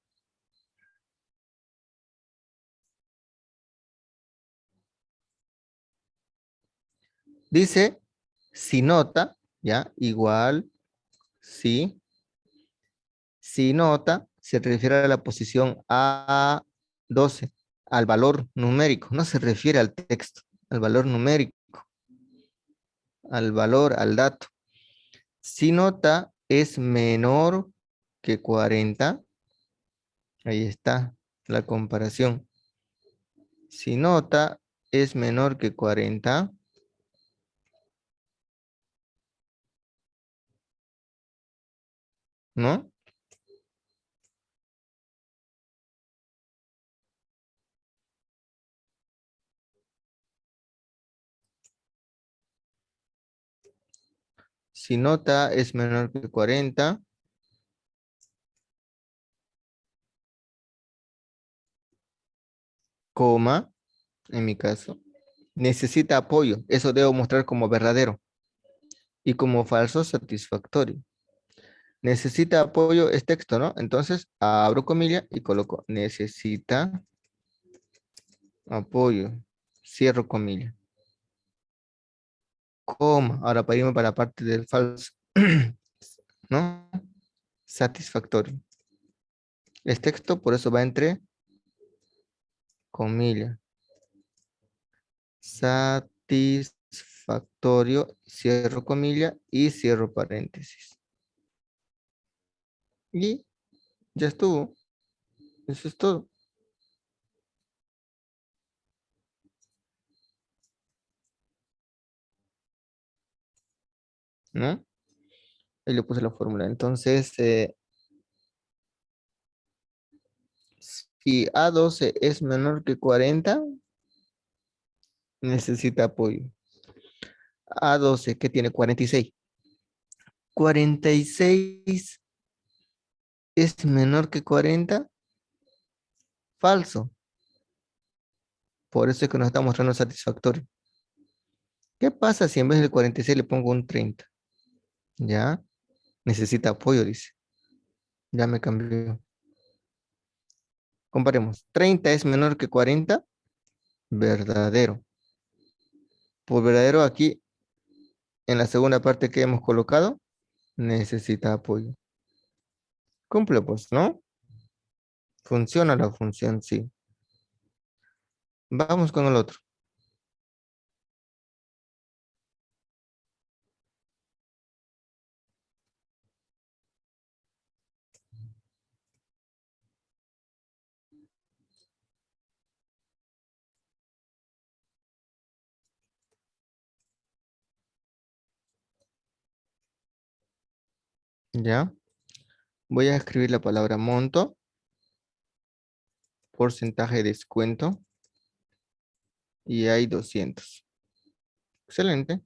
Dice, si nota, ¿ya? Igual, sí. Si nota, se refiere a la posición A12, al valor numérico, no se refiere al texto, al valor numérico, al valor, al dato. Si nota es menor que 40, ahí está la comparación. Si nota es menor que 40, ¿no? Si nota es menor que 40, coma, en mi caso, necesita apoyo. Eso debo mostrar como verdadero y como falso satisfactorio. Necesita apoyo es texto, ¿no? Entonces abro comilla y coloco necesita apoyo. Cierro comilla. Coma. Ahora para irme para la parte del falso. ¿No? Satisfactorio. Es texto, por eso va entre comillas. Satisfactorio, cierro comilla y cierro paréntesis. Y ya estuvo. Eso es todo. ¿No? Ahí le puse la fórmula. Entonces, y A12 es menor que 40, necesita apoyo. A12, que tiene 46. 46 es menor que 40, falso. Por eso es que nos está mostrando satisfactorio. ¿Qué pasa si en vez del 46 le pongo un 30? Ya, necesita apoyo, dice. Ya me cambió. Comparemos. 30 es menor que 40, verdadero. Por verdadero aquí, en la segunda parte que hemos colocado, necesita apoyo. Cumple pues, ¿no? Funciona la función, sí. Vamos con el otro. Ya. Voy a escribir la palabra monto, porcentaje de descuento, y hay 200. Excelente.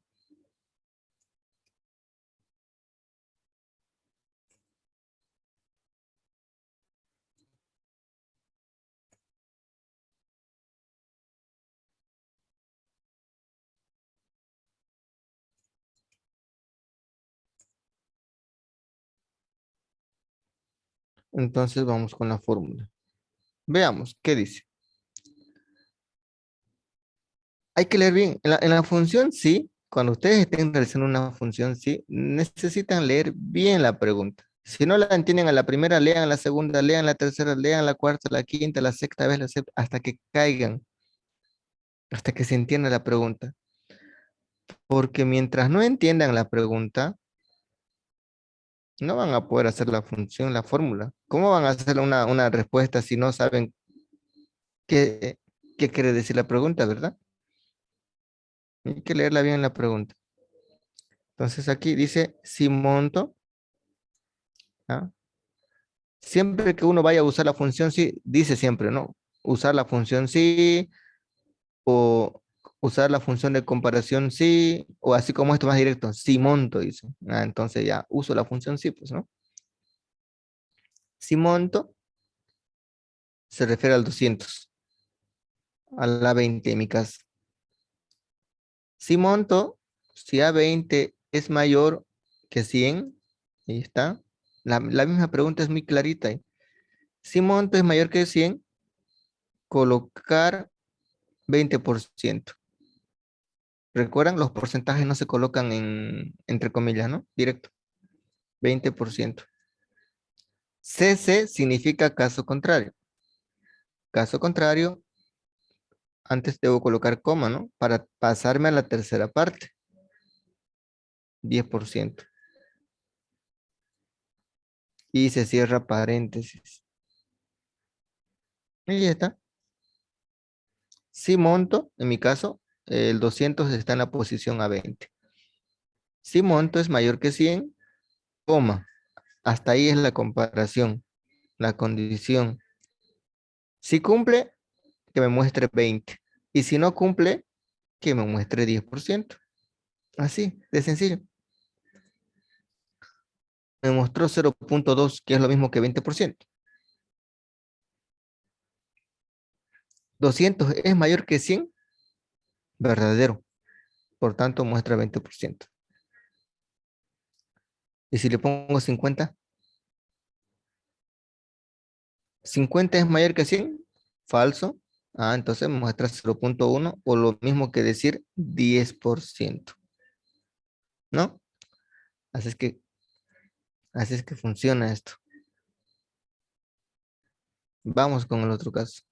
Entonces vamos con la fórmula. Veamos, ¿qué dice? Hay que leer bien. En la función sí, cuando ustedes estén realizando una función sí, necesitan leer bien la pregunta. Si no la entienden a la primera, lean a la segunda, lean la tercera, lean la cuarta, la quinta, la sexta vez, la séptima, hasta que caigan, hasta que se entienda la pregunta. Porque mientras no entiendan la pregunta, no van a poder hacer la función, la fórmula. ¿Cómo van a hacer una respuesta si no saben qué, qué quiere decir la pregunta, verdad? Hay que leerla bien la pregunta. Entonces aquí dice, si monto, ¿ah? Siempre que uno vaya a usar la función sí, dice siempre, ¿no? Usar la función sí, o usar la función de comparación sí, o así como esto más directo, si monto, dice. Entonces ya uso la función sí, pues, ¿no? Si monto, se refiere al 200, a la 20 en mi caso. Si monto, si A20 es mayor que 100, ahí está. La misma pregunta es muy clarita. Si monto es mayor que 100, colocar 20%. ¿Recuerdan? Los porcentajes no se colocan entre comillas, ¿no? Directo. 20%. CC significa caso contrario. Caso contrario, antes debo colocar coma, ¿no? Para pasarme a la tercera parte. 10%. Y se cierra paréntesis. Y ya está. Si monto, en mi caso, el 200 está en la posición A20. Si monto es mayor que 100, coma. Hasta ahí es la comparación, la condición. Si cumple, que me muestre 20. Y si no cumple, que me muestre 10%. Así, de sencillo. Me mostró 0.2, que es lo mismo que 20%. 200 es mayor que 100, verdadero. Por tanto, muestra 20%. Y si le pongo 50, 50 es mayor que 100, falso. Entonces muestra 0.1 o lo mismo que decir 10%. ¿No? Así es que, así es que funciona esto. Vamos con el otro caso.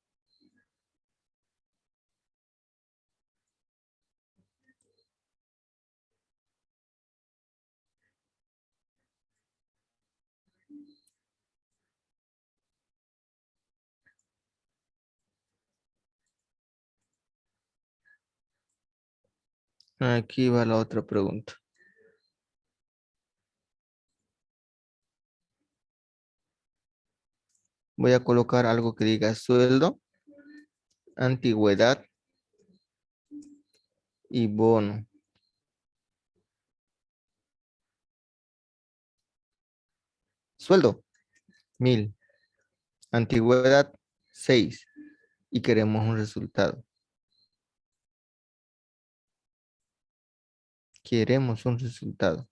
Aquí va la otra pregunta. Voy a colocar algo que diga sueldo, antigüedad y bono. Sueldo, 1000. Antigüedad, 6. Y queremos un resultado. Queremos un resultado.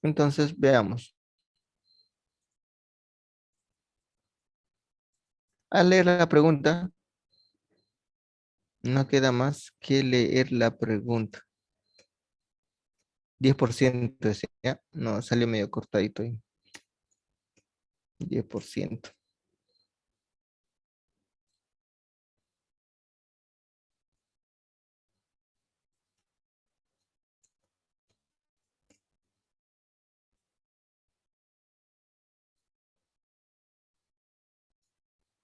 Entonces, veamos. Al leer la pregunta, no queda más que leer la pregunta. 10% decía. No, salió medio cortadito ahí. 10%.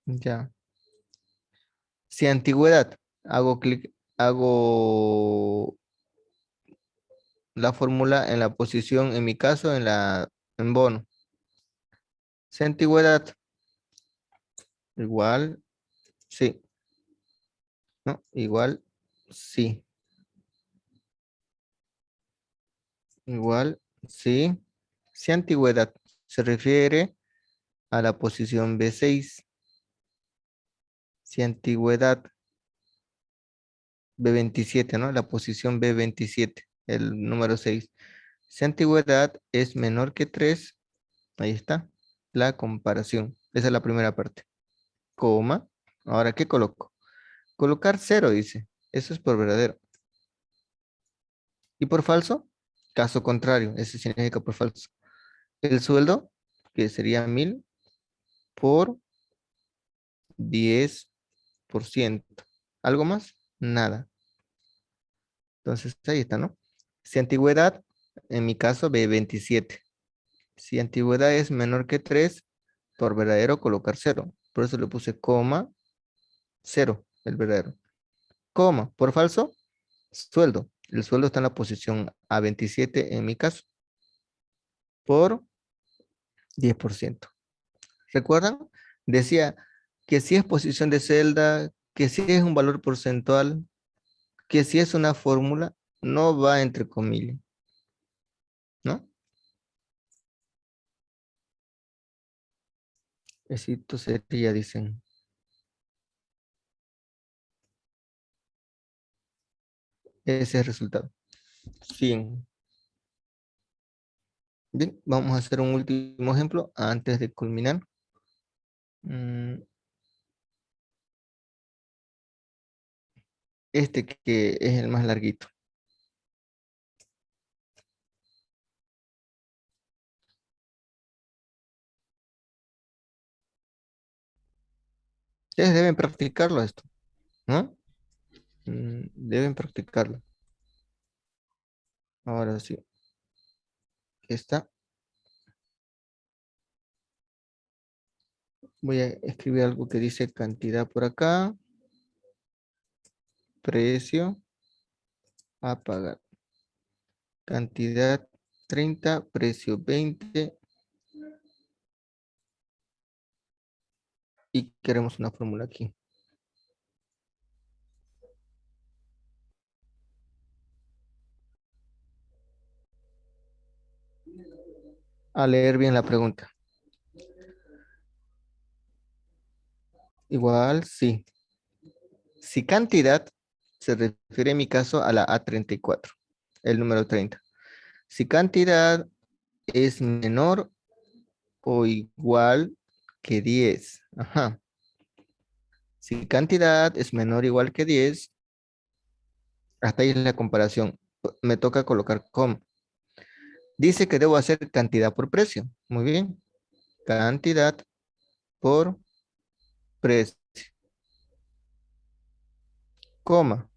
Ya. Si antigüedad, hago clic, hago la fórmula en la posición, en mi caso, en bono. Si antigüedad, igual, sí. No, igual, sí. Igual, sí. Si antigüedad se refiere a la posición B6. Si antigüedad B27, ¿no? La posición B27, el número 6. Si antigüedad es menor que 3, ahí está, la comparación. Esa es la primera parte. Coma. Ahora, ¿qué coloco? Colocar 0, dice. Eso es por verdadero. ¿Y por falso? Caso contrario. Eso significa por falso. El sueldo, que sería 1000 por 10%. ¿Algo más? Nada. Entonces, ahí está, ¿no? Si antigüedad, en mi caso, B27. Si antigüedad es menor que 3, por verdadero colocar 0. Por eso le puse coma, 0, el verdadero. Coma, por falso, sueldo. El sueldo está en la posición A27 en mi caso, por 10%. ¿Recuerdan? Decía que si es posición de celda, que si es un valor porcentual, que si es una fórmula, no va entre comillas, ¿no? Esto sería, dicen. Ese es el resultado. 100. Bien, vamos a hacer un último ejemplo antes de culminar. Este que es el más larguito. Ustedes deben practicarlo esto, ¿no? Deben practicarlo. Ahora sí. Está. Voy a escribir algo que dice cantidad por acá. Precio a pagar. Cantidad 30, precio 20. Y queremos una fórmula aquí. A leer bien la pregunta. Igual, sí. Si cantidad se refiere en mi caso a la A34, el número 30. Si cantidad es menor o igual que 10. Ajá. Si cantidad es menor o igual que 10, hasta ahí es la comparación. Me toca colocar coma. Dice que debo hacer cantidad por precio. Muy bien. Cantidad por precio. Coma.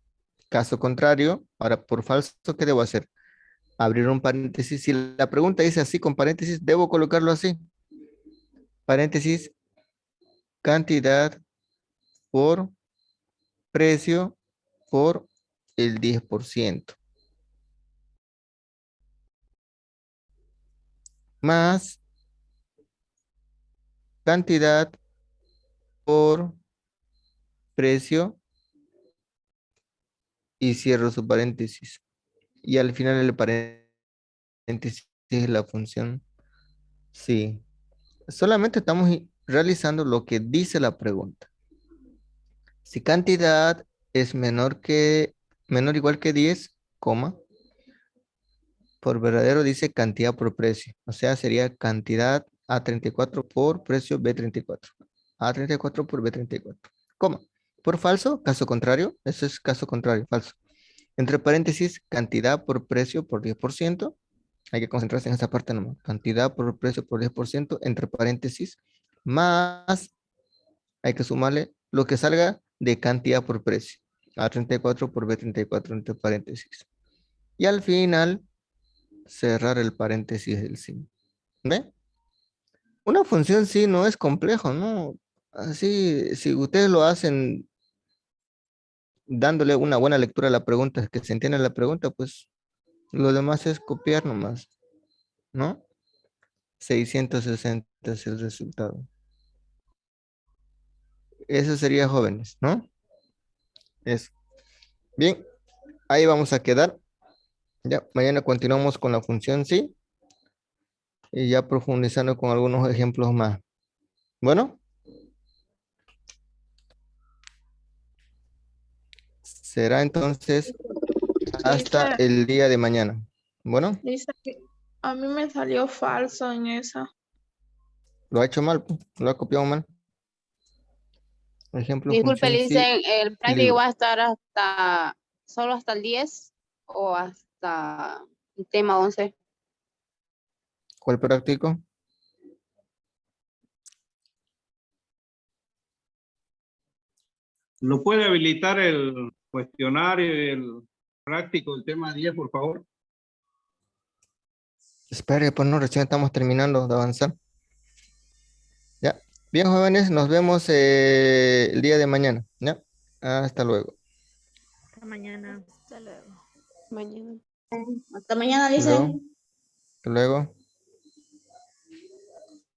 Caso contrario, ahora por falso, ¿qué debo hacer? Abrir un paréntesis. Si la pregunta dice así con paréntesis, debo colocarlo así. Paréntesis, cantidad por precio por el 10%. Más cantidad por precio y cierro su paréntesis. Y al final el paréntesis es la función. Sí. Solamente estamos realizando lo que dice la pregunta. Si cantidad es menor o igual que 10, coma, por verdadero dice cantidad por precio. O sea, sería cantidad A34 por precio B34. A34 por B34. Coma. Por falso, caso contrario. Eso es caso contrario, falso. Entre paréntesis, cantidad por precio por 10%. Hay que concentrarse en esa parte nomás. Cantidad por precio por 10%, entre paréntesis, más, hay que sumarle lo que salga de cantidad por precio. A34 por B34, entre paréntesis. Y al final, cerrar el paréntesis del signo. ¿Ve? Una función sí no es complejo, ¿no? Así, si ustedes lo hacen dándole una buena lectura a la pregunta, que se entienda la pregunta, pues lo demás es copiar nomás, ¿no? 660 es el resultado. Eso sería jóvenes, ¿no? Eso. Bien, ahí vamos a quedar. Ya, mañana continuamos con la función sí y ya profundizando con algunos ejemplos más. Bueno, será entonces hasta Dice, el día de mañana. Bueno, dice que a mí me salió falso en esa. lo ha hecho mal, pues, lo ha copiado mal. Ejemplo, Disculpe, función le sí, dicen, el práctico libro. va a estar solo hasta el 10 o hasta el tema 11. ¿Cuál práctico? ¿Lo puede habilitar el cuestionario y el práctico del tema 10, por favor? Espere, pues no, recién estamos terminando de avanzar. Ya. Bien, jóvenes, nos vemos el día de mañana. Ya. Hasta luego. Hasta mañana. Hasta luego. Mañana. Hasta mañana, Hasta dice. luego. Hasta luego.